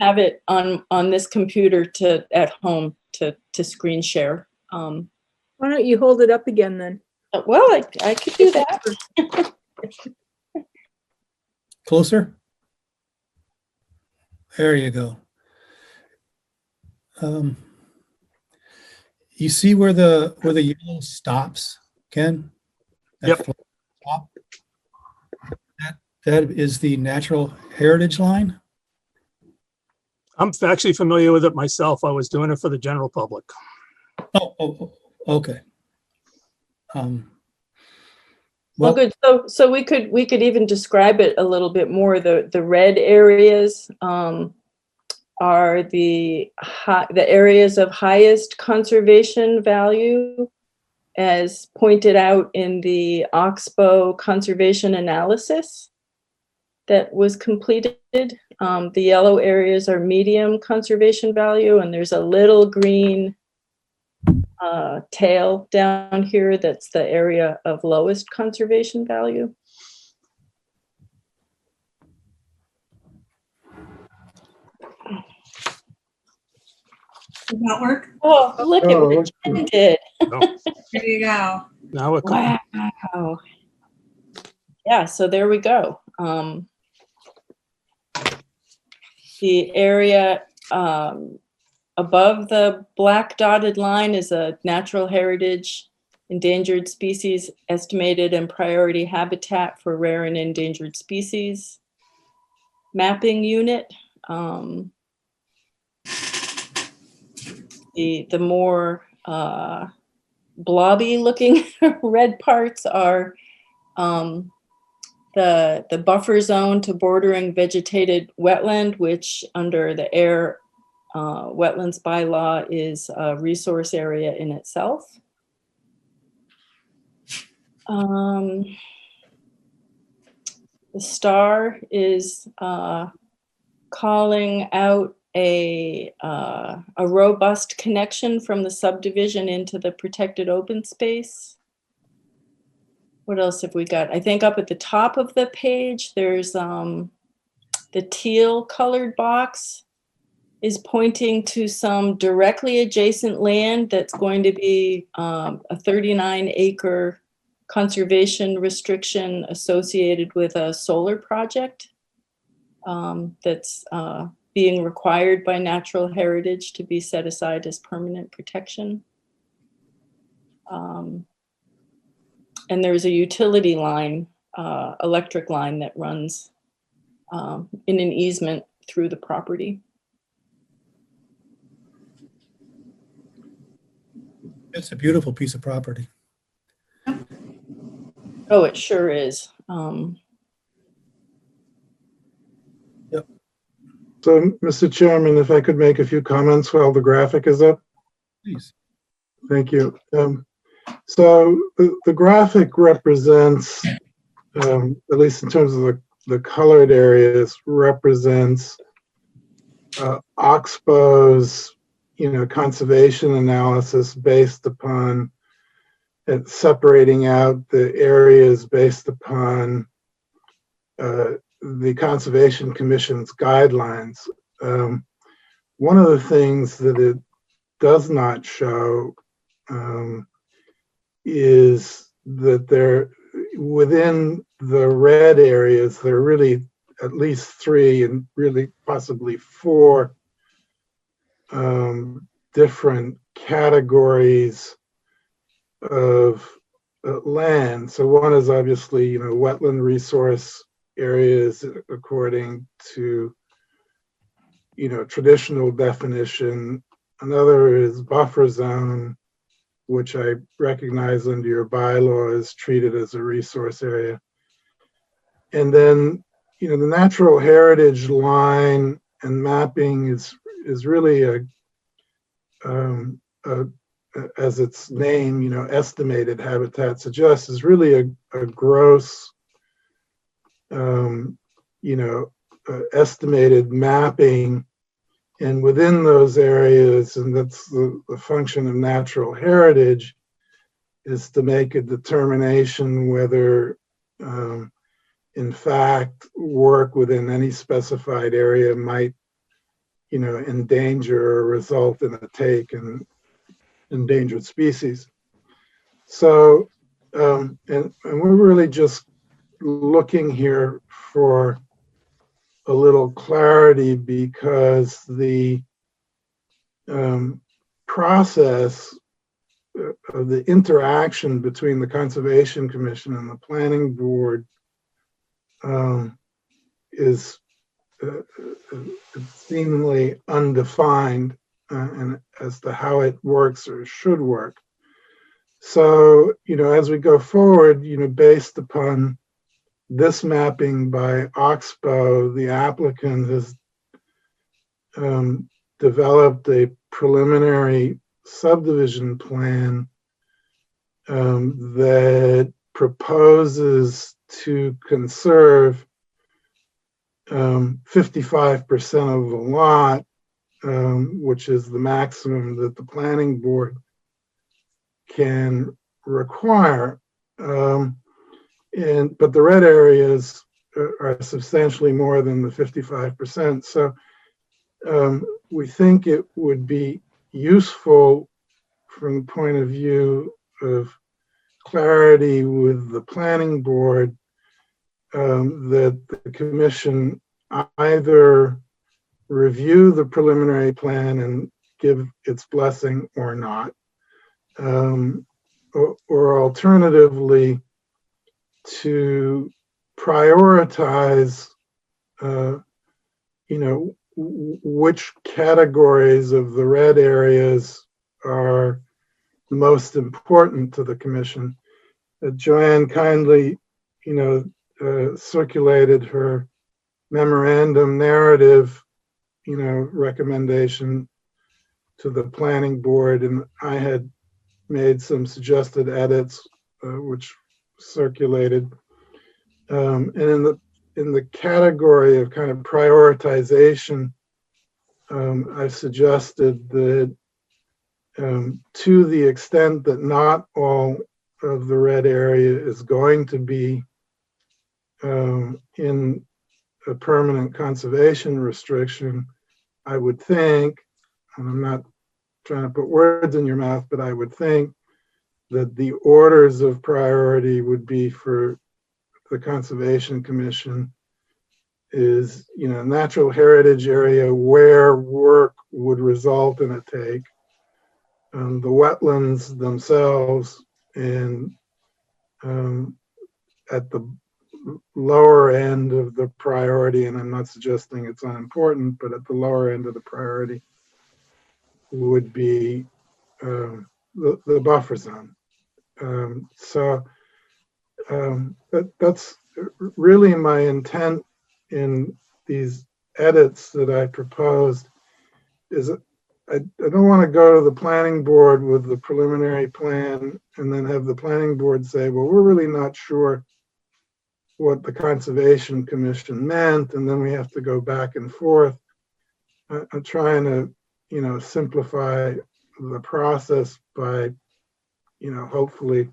have it on this computer at home to screen share. Why don't you hold it up again then? Well, I could do that. Closer? There you go. You see where the yellow stops, Ken? That Yep. flat top? That is the natural heritage line. I'm actually familiar with it myself. I was doing it for the general public. Oh, okay. Well, good. So we could even describe it a little bit more. The red areas are the areas of highest conservation value, as pointed out in the Oxbow conservation analysis that was completed. The yellow areas are medium conservation value, and there's a little green tail down here that's the area of lowest conservation value. Does that work? Oh, look at what Jen did. Oh, There you go. now we're cooking. Wow. Yeah, so there we go. The area above the black dotted line is a natural heritage endangered species estimated and priority habitat for rare and endangered species mapping unit. The more blobby looking red parts are the buffer zone to bordering vegetated wetland, which under the Ayer wetlands bylaw is a resource area in itself. The star is calling out a robust connection from the subdivision into the protected open space. What else have we got? I think up at the top of the page, there's the teal colored box is pointing to some directly adjacent land that's going to be a 39-acre conservation restriction associated with a solar project that's being required by natural heritage to be set aside as permanent protection. And there's a utility line, electric line that runs in an easement through the property. It's a beautiful piece of property. Oh, it sure is. So, Mr. Chairman, if I could make a few comments while the graphic is up. Please. Thank you. So the graphic represents, at least in terms of the colored areas, represents Oxbow's, conservation analysis based upon separating out the areas based upon the Conservation Commission's guidelines. One of the things that it does not show is that there, within the red areas, there are really at least 3 and really possibly 4 different categories of land. So one is obviously, wetland resource areas according to, traditional definition. Another is buffer zone, which I recognize under your bylaw is treated as a resource area. And then, the natural heritage line and mapping is really as its name, estimated habitat suggests, is really a gross, estimated mapping. And within those areas, and that's the function of natural heritage, is to make a determination whether, in fact, work within any specified area might, endanger or result in a take in endangered species. So, and we're really just looking here for a little clarity, because the process of the interaction between the Conservation Commission and the Planning Board is seemingly undefined and as to how it works or should work. So, as we go forward, based upon this mapping by Oxbow, the applicant has developed a preliminary subdivision plan that proposes to conserve 55% of the lot, which is the maximum that the planning board can require. But the red areas are substantially more than the 55%. So we think it would be useful from the point of view of clarity with the planning board that the commission either review the preliminary plan and give its blessing or not, or alternatively to prioritize, which categories of the red areas are most important to the commission. Joanne kindly, circulated her memorandum narrative, recommendation to the planning board, and I had made some suggested edits, which circulated. And in the category of kind of prioritization, I suggested that to the extent that not all of the red area is going to be in a permanent conservation restriction, I would think, and I'm not trying to put words in your mouth, but I would think that the orders of priority would be for the Conservation Commission is, natural heritage area where work would result in a take, the wetlands themselves, and at the lower end of the priority, and I'm not suggesting it's unimportant, but at the lower end of the priority would be the buffer zone. So that's really my intent in these edits that I proposed is I don't want to go to the planning board with the preliminary plan and then have the planning board say, well, we're really not sure what the Conservation Commission meant, and then we have to go back and forth. I'm trying to, simplify the process by, hopefully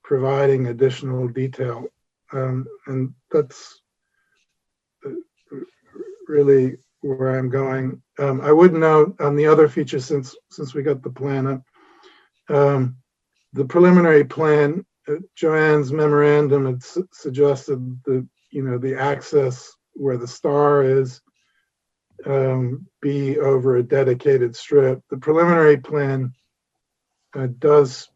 providing additional detail. And that's really where I'm going. I would note on the other feature, since we got the plan up, the preliminary plan, Joanne's memorandum had suggested that, the access where the star is be over a dedicated strip. The preliminary plan does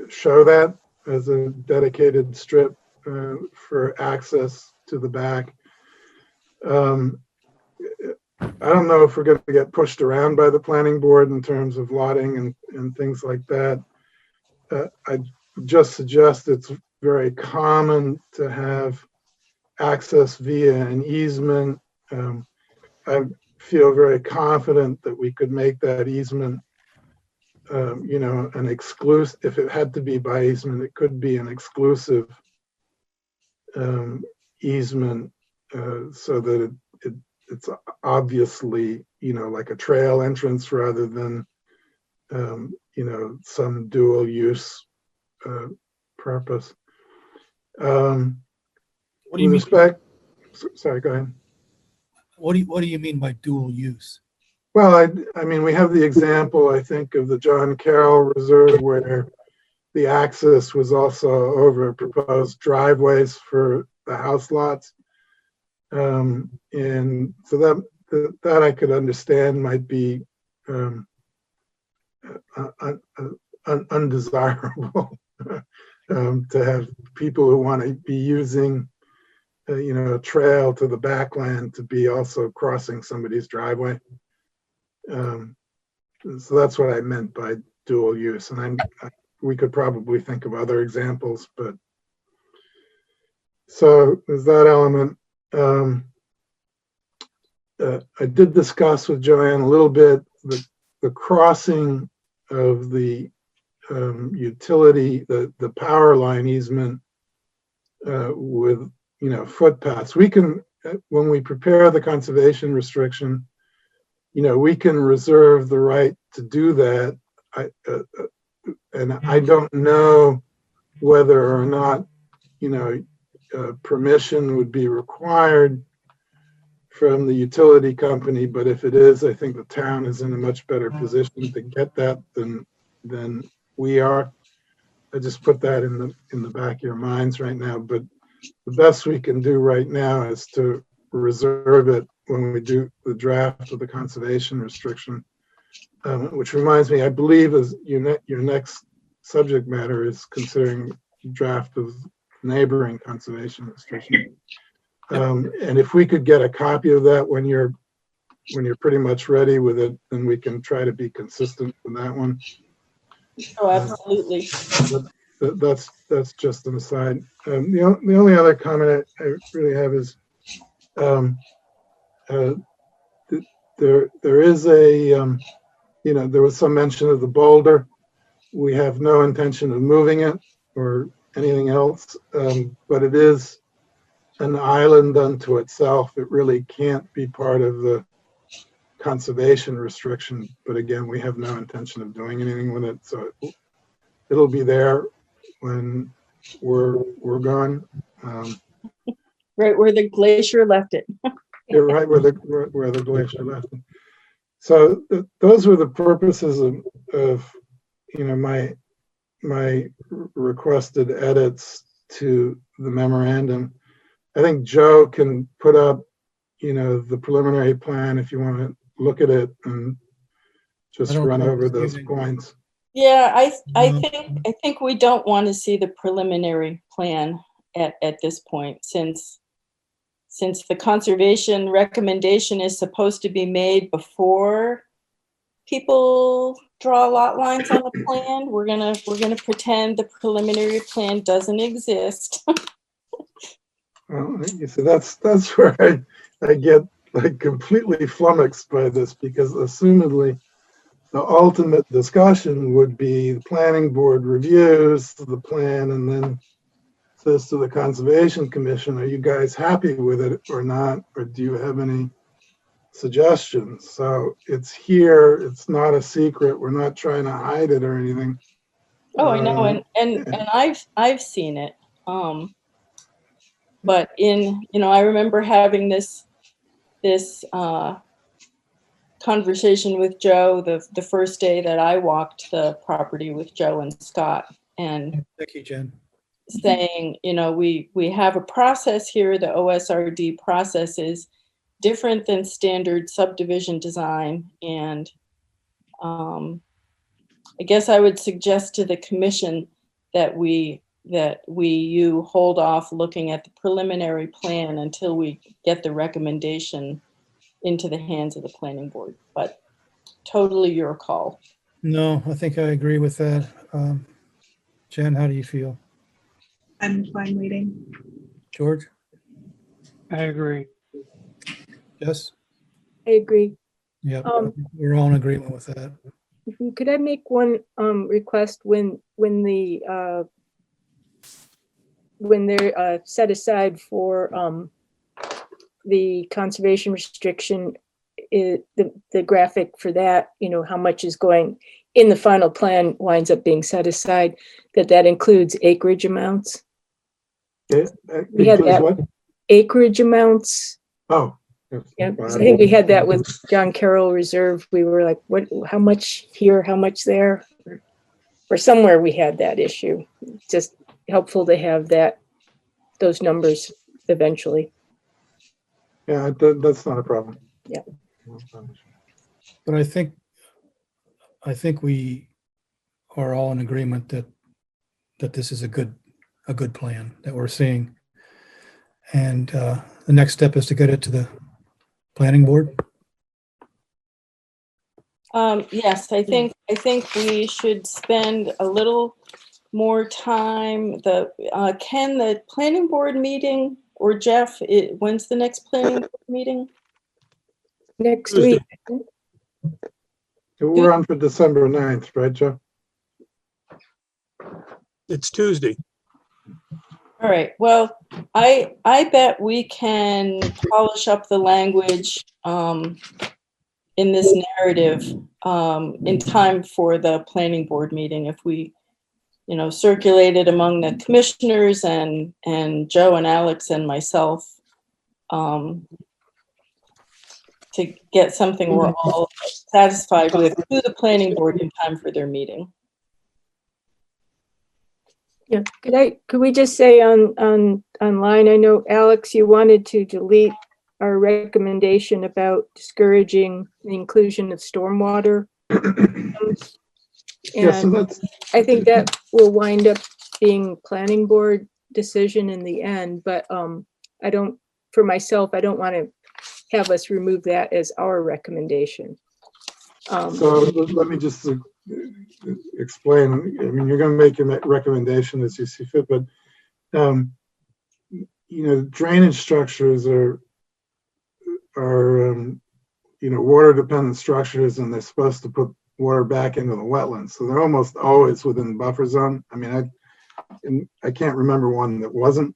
show that as a dedicated strip for access to the back. I don't know if we're going to get pushed around by the planning board in terms of lotting and things like that. I just suggest it's very common to have access via an easement. I feel very confident that we could make that easement, an exclusive. If it had to be by easement, it could be an exclusive easement, so that it's obviously, like a trail entrance rather than, some dual use purpose. What do you With mean? respect, sorry, go ahead. What do you mean by dual use? Well, I mean, we have the example, I think, of the John Carroll Reserve where the access was also over proposed driveways for the house lots. And so that I could understand might be undesirable to have people who want to be using a trail to the backland to be also crossing somebody's driveway. So that's what I meant by dual use. And we could probably think of other examples, but so there's that element. I did discuss with Joanne a little bit the crossing of the utility, the power line easement with footpaths. We can, when we prepare the conservation restriction, we can reserve the right to do that. And I don't know whether or not permission would be required from the utility company, but if it is, I think the town is in a much better position to get that than we are. I just put that in the back of your minds right now, but the best we can do right now is to reserve it when we do the draft of the conservation restriction, which reminds me, I believe is your next subject matter is considering draft of neighboring conservation restriction. And if we could get a copy of that when you're pretty much ready with it, then we can try to be consistent with that one. Oh, absolutely. That's just an aside. The only other comment I really have is there is a there was some mention of the boulder. We have no intention of moving it or anything else, but it is an island unto itself. It really can't be part of the conservation restriction, but again, we have no intention of doing anything with it, so it'll be there when we're gone. Right where the glacier left it. You're right where the glacier left it. So those were the purposes of my requested edits to the memorandum. I think Joe can put up, the preliminary plan if you want to look at it and just run over those points. Yeah, I think we don't want to see the preliminary plan at this point, since the conservation recommendation is supposed to be made before people draw lot lines on the plan. We're gonna pretend the preliminary plan doesn't exist. Well, so that's where I get like completely flummoxed by this because assumedly the ultimate discussion would be the planning board reviews the plan and then says to the Conservation Commission, are you guys happy with it or not? Or do you have any suggestions? So it's here, it's not a secret. We're not trying to hide it or anything. Oh, I know, and I've seen it. But I remember having this conversation with Joe the first day that I walked the property with Joe and Scott, and Thank you, Jen. saying, we have a process here. The OSRD process is different than standard subdivision design, and I guess I would suggest to the commission that you hold off looking at the preliminary plan until we get the recommendation into the hands of the planning board, but totally your call. No, I think I agree with that. Jen, how do you feel? I'm fine waiting. George? I agree. Jess? I agree. Yep, Um, we're all in agreement with that. Could I make one request when they're set aside for the conservation restriction, the graphic for that, how much is going in the final plan winds up being set aside, that includes acreage amounts. We had that. What? Acreage amounts. Oh. Yeah, I think we had that with John Carroll Reserve. We were like, what? How much here? How much there? Or somewhere we had that issue. Just helpful to have those numbers eventually. Yeah, that's not a problem. Yeah. But I think we are all in agreement that this is a good plan that we're seeing. And the next step is to get it to the planning board. Yes, I think we should spend a little more time. Ken, the planning board meeting, or Jeff, when's the next planning board meeting? Next Tuesday. week. We're on for December 9th, right, Joe? It's Tuesday. All right, well, I bet we can polish up the language in this narrative in time for the planning board meeting if we, circulate it among the commissioners and Joe and Alex and myself to get something we're all satisfied with to the planning board in time for their meeting. Yeah. Could we just say online? I know, Alex, you wanted to delete our recommendation about discouraging the inclusion of stormwater. Yeah, so that's, I think that will wind up being planning board decision in the end, but for myself, I don't want to have us remove that as our recommendation. so let me just explain. I mean, you're going to make your recommendation as you see fit, but drainage structures are water dependent structures, and they're supposed to put water back into the wetlands. So they're almost always within the buffer zone. I mean, I can't remember one that wasn't.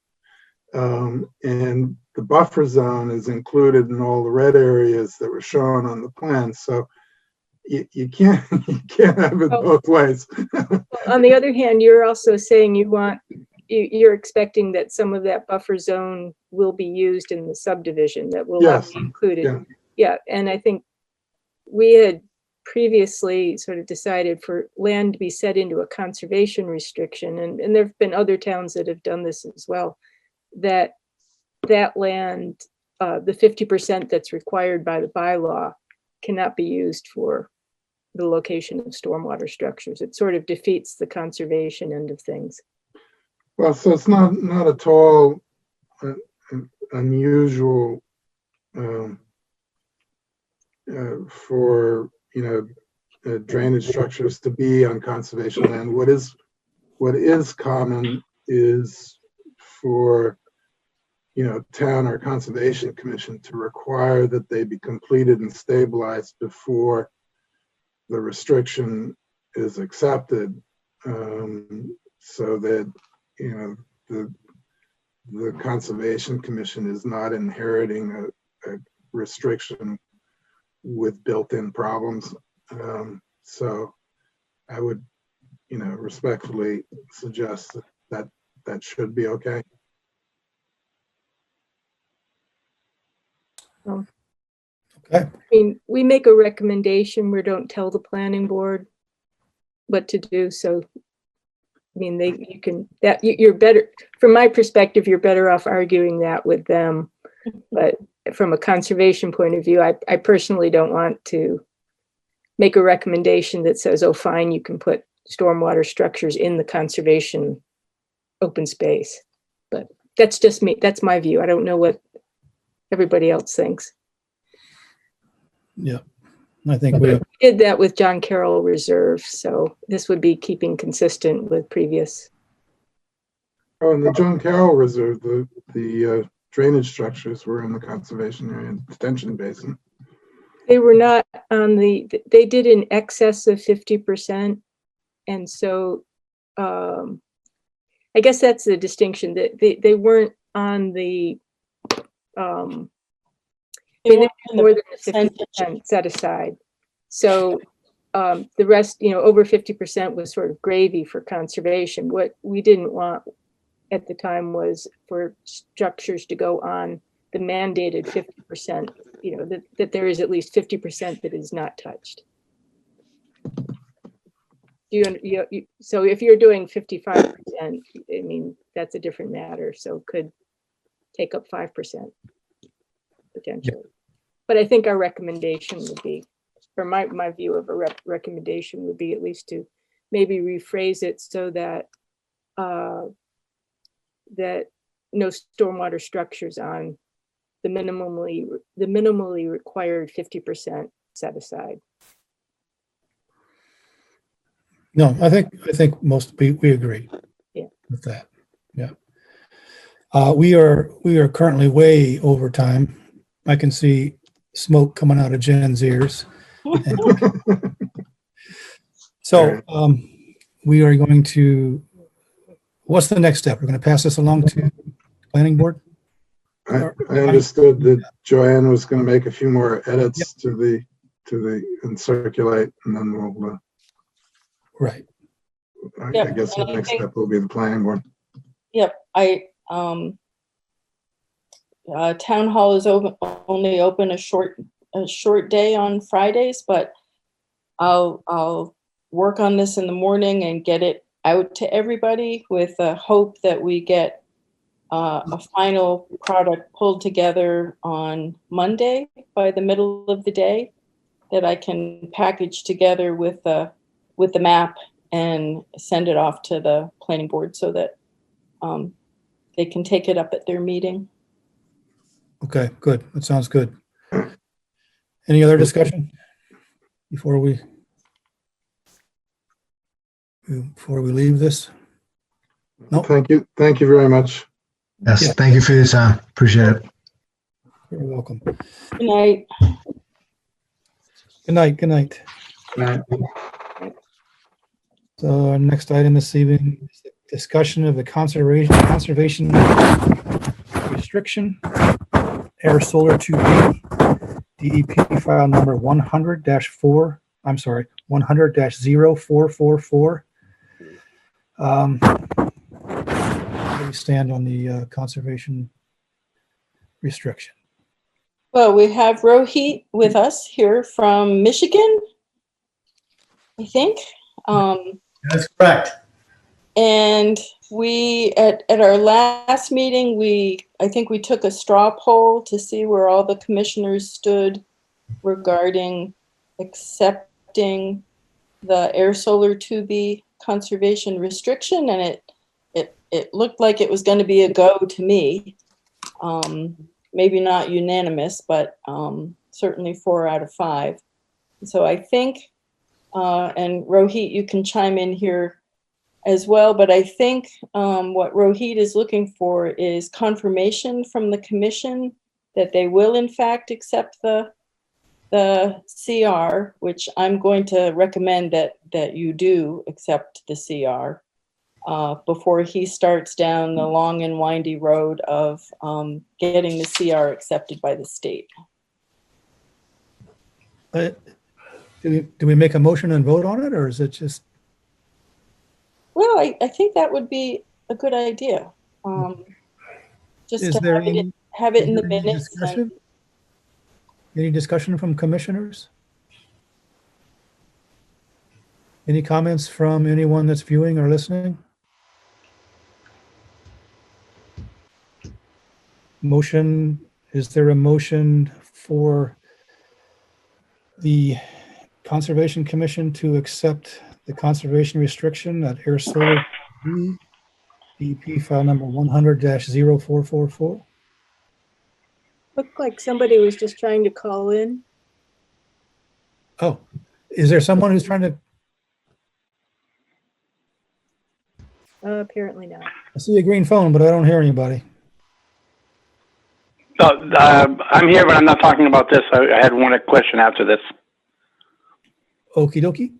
And the buffer zone is included in all the red areas that were shown on the plan. So you can't have it both ways. On the other hand, you're also saying you're expecting that some of that buffer zone will be used in the subdivision that will not be included. Yeah, and I think we had previously sort of decided for land to be set into a conservation restriction, and there have been other towns that have done this as well, that land, the 50% that's required by the bylaw cannot be used for the location of stormwater structures. It sort of defeats the conservation end of things. Well, so it's not at all unusual for drainage structures to be on conservation land. What is common is for town or conservation commission to require that they be completed and stabilized before the restriction is accepted, so that, the conservation commission is not inheriting a restriction with built-in problems. So I would, respectfully suggest that that should be okay. Okay. I mean, we make a recommendation. We don't tell the planning board what to do. So, I mean, you're better, from my perspective, you're better off arguing that with them. But from a conservation point of view, I personally don't want to make a recommendation that says, oh, fine, you can put stormwater structures in the conservation open space. But that's just me. That's my view. I don't know what everybody else thinks. Yeah, I think we did that with John Carroll Reserve, so this would be keeping consistent with previous. Oh, in the John Carroll Reserve, the drainage structures were in the conservation area and detention basin. They were not on they did in excess of 50%. And so I guess that's the distinction, that they weren't on the they were more than the 50% set aside. So the rest, over 50% was sort of gravy for conservation. What we didn't want at the time was for structures to go on the mandated 50%, that there is at least 50% that is not touched. So if you're doing 55%, I mean, that's a different matter. So could take up 5% potentially. But I think our recommendation would be, or my view of a recommendation would be at least to maybe rephrase it so that that no stormwater structures on the minimally required 50% set aside. No, I think most we agree. Yeah. With that. Yeah. We are currently way over time. I can see smoke coming out of Jen's ears. So we are going to, what's the next step? We're going to pass this along to the planning board? I understood that Joanne was going to make a few more edits to the and circulate, and then we'll right. I guess the next step will be the planning board. Yep. Town hall is only open a short day on Fridays, but I'll work on this in the morning and get it out to everybody with the hope that we get a final product pulled together on Monday by the middle of the day that I can package together with the map and send it off to the planning board so that they can take it up at their meeting. Okay, good. That sounds good. Any other discussion before we leave this? No. Thank you very much. Yes, Yeah. Thank you for your time. Appreciate it. You're welcome. Good night. Good night. Good night. So our next item this evening is the discussion of the conservation restriction, air solar 2B, DEP file number 100-4. I'm sorry, 100-0444. Where do we stand on the conservation restriction? Well, we have Rohit with us here from Michigan, I think. That's correct. And we, at our last meeting, I think we took a straw poll to see where all the commissioners stood regarding accepting the air solar 2B conservation restriction, and it looked like it was going to be a go to me. Maybe not unanimous, but certainly 4 out of 5. So I think, and Rohit, you can chime in here as well, but I think what Rohit is looking for is confirmation from the commission that they will in fact accept the CR, which I'm going to recommend that you do accept the CR before he starts down the long and windy road of getting the CR accepted by the state. Do we make a motion and vote on it, or is it just? Well, I think that would be a good idea. Just Is to there have it in the is there any minutes. discussion? Any discussion from commissioners? Any comments from anyone that's viewing or listening? Motion, is there a motion for the Conservation Commission to accept the conservation restriction at Air Solar B, DEP file number 100-0444? Looked like somebody was just trying to call in. Oh, is there someone who's trying to? Apparently not. I see a green phone, but I don't hear anybody. I'm here, but I'm not talking about this. I had one question after this. Okie dokie.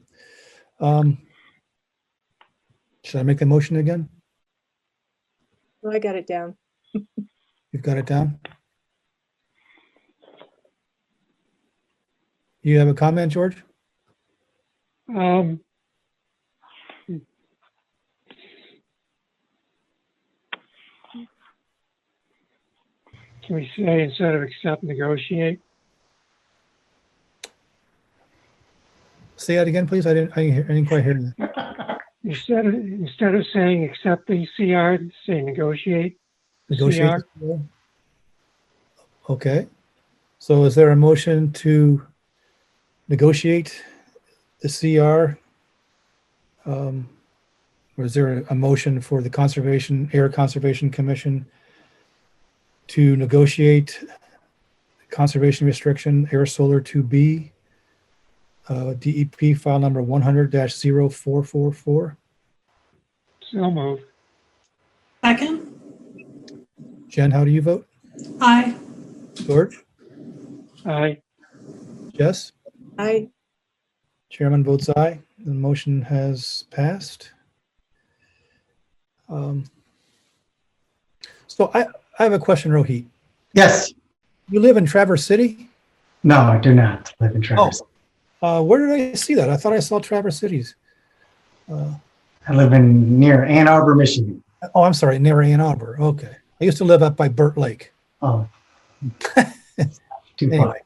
Should I make the motion again? Oh, I got it down. You've got it down? You have a comment, George? Um, Can we say instead of accept, negotiate? Say that again, please. I didn't quite hear that. Instead of saying accept the CR, say negotiate. Negotiate. Okay. So is there a motion to negotiate the CR? Or is there a motion for the Air Conservation Commission to negotiate conservation restriction Air Solar 2B, DEP file number 100-0444? So moved. Second? Jen, how do you vote? Aye. George? Aye. Jess? Aye. Chairman votes aye. The motion has passed. So I have a question, Rohit. Yes. You live in Traverse City? No, I do not live in Traverse. Where did I see that? I thought I saw Traverse Cities. I live near Ann Arbor, Michigan. Oh, I'm sorry, near Ann Arbor. Okay. I used to live up by Burt Lake. Oh, too Anyway,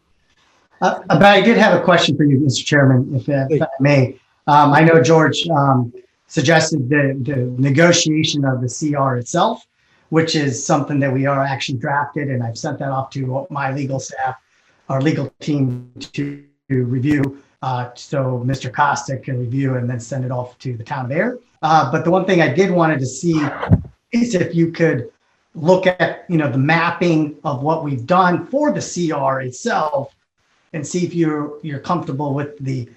far. But I did have a question for you, Mr. Chairman, if I may. I know George suggested the negotiation of the CR itself, which is something that we are actually drafted, and I've sent that off to my legal staff, our legal team to review, so Mr. Costa can review and then send it off to the town of Ayer. But the one thing I did wanted to see is if you could look at, the mapping of what we've done for the CR itself, and see if you're comfortable with the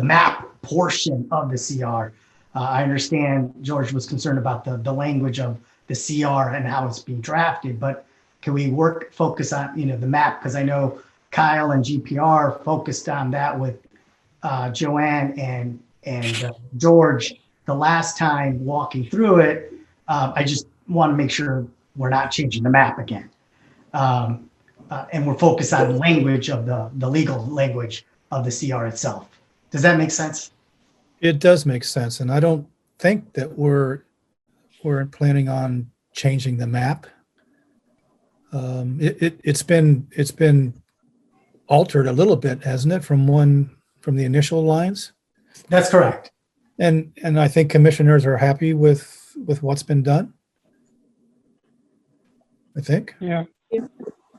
map portion of the CR. I understand George was concerned about the language of the CR and how it's being drafted, but can we focus on, the map? Because I know Kyle and GPR focused on that with Joanne and George the last time walking through it. I just want to make sure we're not changing the map again. And we're focused on the language of the legal language of the CR itself. Does that make sense? it does make sense, and I don't think that we're planning on changing the map. It's been altered a little bit, hasn't it, from the initial lines? That's correct. And I think commissioners are happy with what's been done. I think. Yeah.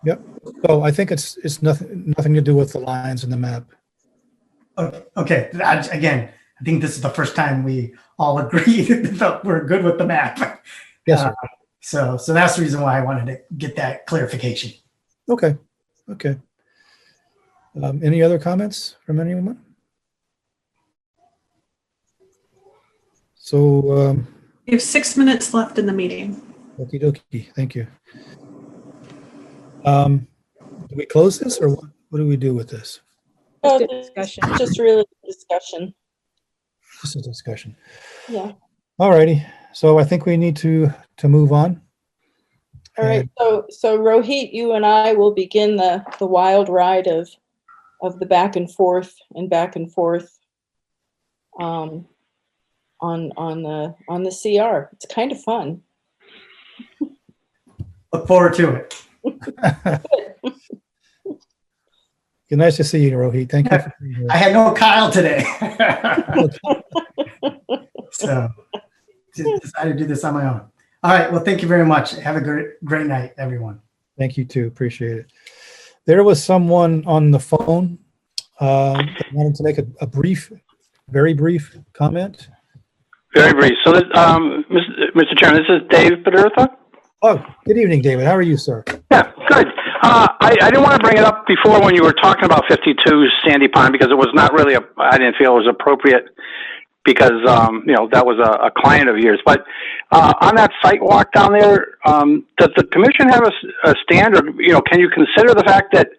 Yep. So I think it's nothing to do with the lines in the map. Okay. Again, I think this is the first time we all agree that we're good with the map. Yes, sir. So that's the reason why I wanted to get that clarification. Okay. Any other comments from anyone? So, We have 6 minutes left in the meeting. okie dokie, thank you. Do we close this or what do we do with this? Oh, Just a discussion. just really discussion. Just a discussion. Yeah. All righty. So I think we need to move on. All right. So Rohit, you and I will begin the wild ride of the back and forth on the CR. It's kind of fun. Look forward to it. Good, nice to see you, Rohit. Thank you for being here. I had no Kyle today. So just decided to do this on my own. All right. Well, thank you very much. Have a great night, everyone. Thank you too. Appreciate it. There was someone on the phone that wanted to make a brief, very brief comment. Very brief. So, this, Mr. Chairman, this is Dave Padertha. Oh, good evening, David. How are you, sir? Yeah, good. I didn't want to bring it up before when you were talking about 52 Sandy Pond because it was not really I didn't feel it was appropriate because, that was a client of yours. But on that site walk down there, does the commission have a stand or, can you consider the fact that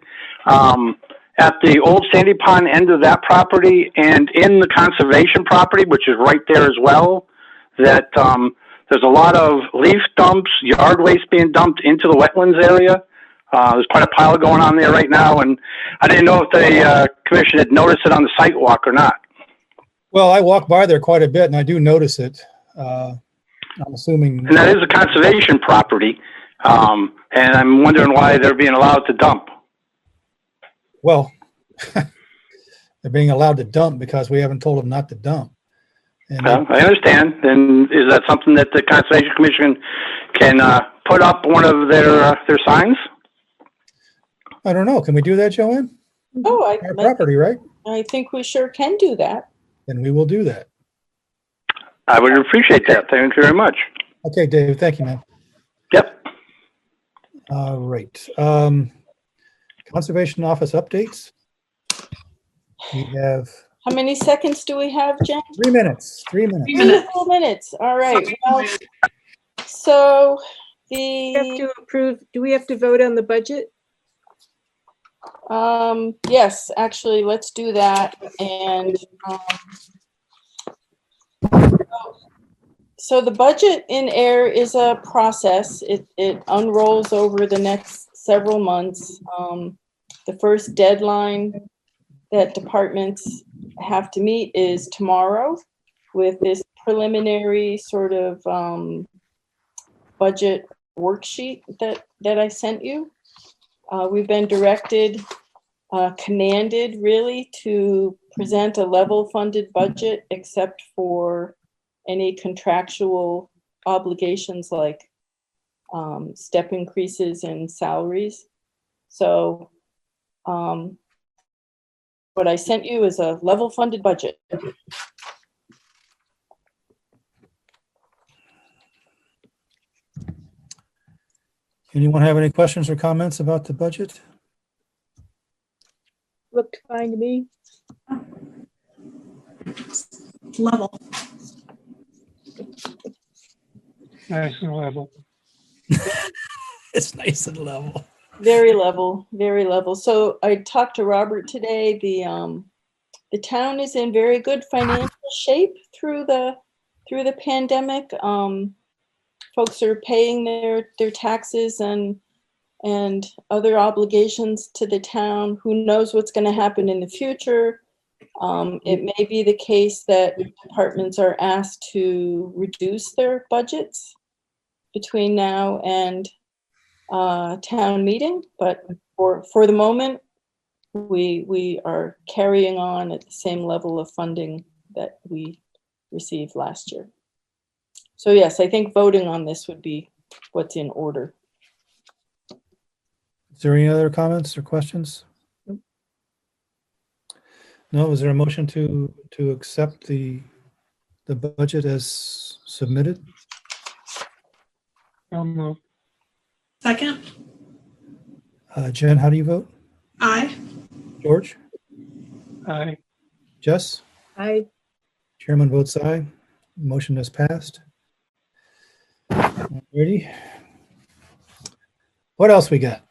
at the old Sandy Pond end of that property and in the conservation property, which is right there as well, that there's a lot of leaf dumps, yard waste being dumped into the wetlands area. There's quite a pile going on there right now, and I didn't know if the commission had noticed it on the site walk or not. Well, I walk by there quite a bit, and I do notice it. I'm assuming. And that is a conservation property, and I'm wondering why they're being allowed to dump. Well, they're being allowed to dump because we haven't told them not to dump. And Well, I understand. And is that something that the Conservation Commission can put up one of their signs? I don't know. Can we do that, Joanne? Oh, Our property, right? I think we sure can do that. Then we will do that. I would appreciate that. Thank you very much. Okay, Dave. Thank you, man. Yep. All right. Conservation Office updates. We have How many seconds do we have, Jen? 3 minutes. 3 minutes. 3 minutes. 3 minutes. All right. Well, so We have to approve, do we have to vote on the budget? yes, actually, let's do that. And so the budget in Ayer is a process. It unrolls over the next several months. The first deadline that departments have to meet is tomorrow with this preliminary sort of budget worksheet that I sent you. We've been directed, commanded really to present a level funded budget except for any contractual obligations like step increases in salaries. So what I sent you is a level funded budget. Anyone have any questions or comments about the budget? Looked fine to me. Level. Nice and level. It's nice and level. Very level, very level. So I talked to Robert today. The town is in very good financial shape through the pandemic. Folks are paying their taxes and other obligations to the town. Who knows what's going to happen in the future? It may be the case that departments are asked to reduce their budgets between now and town meeting, but for the moment, we are carrying on at the same level of funding that we received last year. So yes, I think voting on this would be what's in order. Is there any other comments or questions? No, is there a motion to accept the budget as submitted? So moved. Second. Jen, how do you vote? Aye. George? Aye. Jess? I Chairman votes aye. Motion is passed. Ready? What else we got?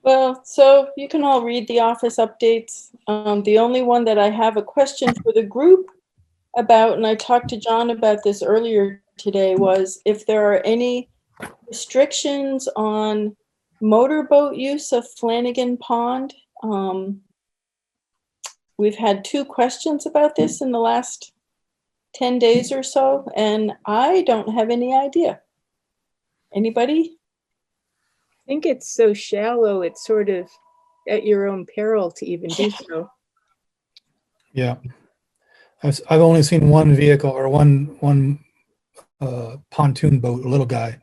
Well, so you can all read the office updates. The only one that I have a question for the group about, and I talked to John about this earlier today, was if there are any restrictions on motorboat use of Flanagan Pond. We've had 2 questions about this in the last 10 days or so, and I don't have any idea. Anybody? I think it's so shallow, it's sort of at your own peril to even do so. Yeah. I've only seen one vehicle or one pontoon boat, a little guy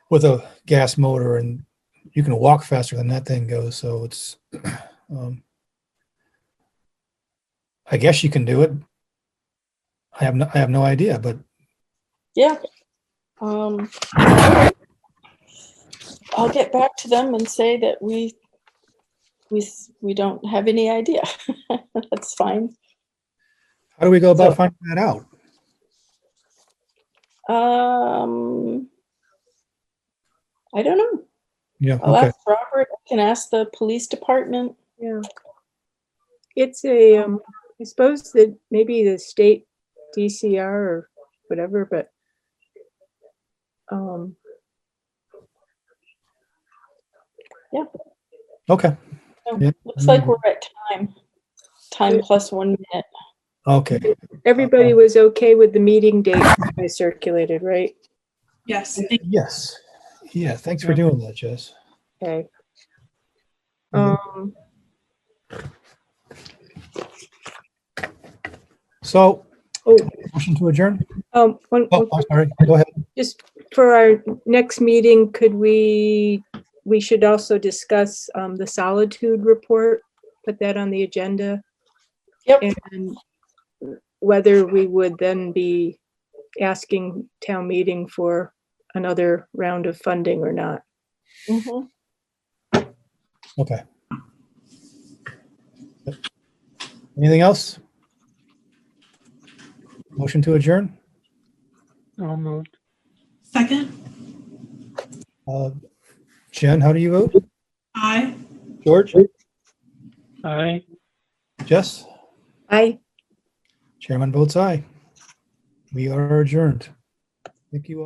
with a gas motor, and you can walk faster than that thing goes. So it's, I guess you can do it. I have no idea, but Yeah. I'll get back to them and say that we don't have any idea. That's fine. how do we go about So- finding that out? I don't know. Yeah. I'll Okay. ask Robert. I can ask the police department. Yeah. It's a, I suppose that maybe the state DCR or whatever, but Okay. So, Yeah. Looks like we're at time. Time plus 1 minute. Okay. everybody was okay with the meeting date I circulated, right? Yes. Yes. Yeah. Thanks for doing that, Jess. Okay. Mhm. So, Oh, motion to adjourn? one, Oh, I'm sorry. Go ahead. just for our next meeting, we should also discuss the solitude report, put that on the agenda. Yep. And whether we would then be asking town meeting for another round of funding or not. Mhm. Okay. Anything else? Motion to adjourn? So moved. Second. Jen, how do you vote? Aye. George? Aye. Jess? Aye. Chairman votes aye. We are adjourned. Thank you all.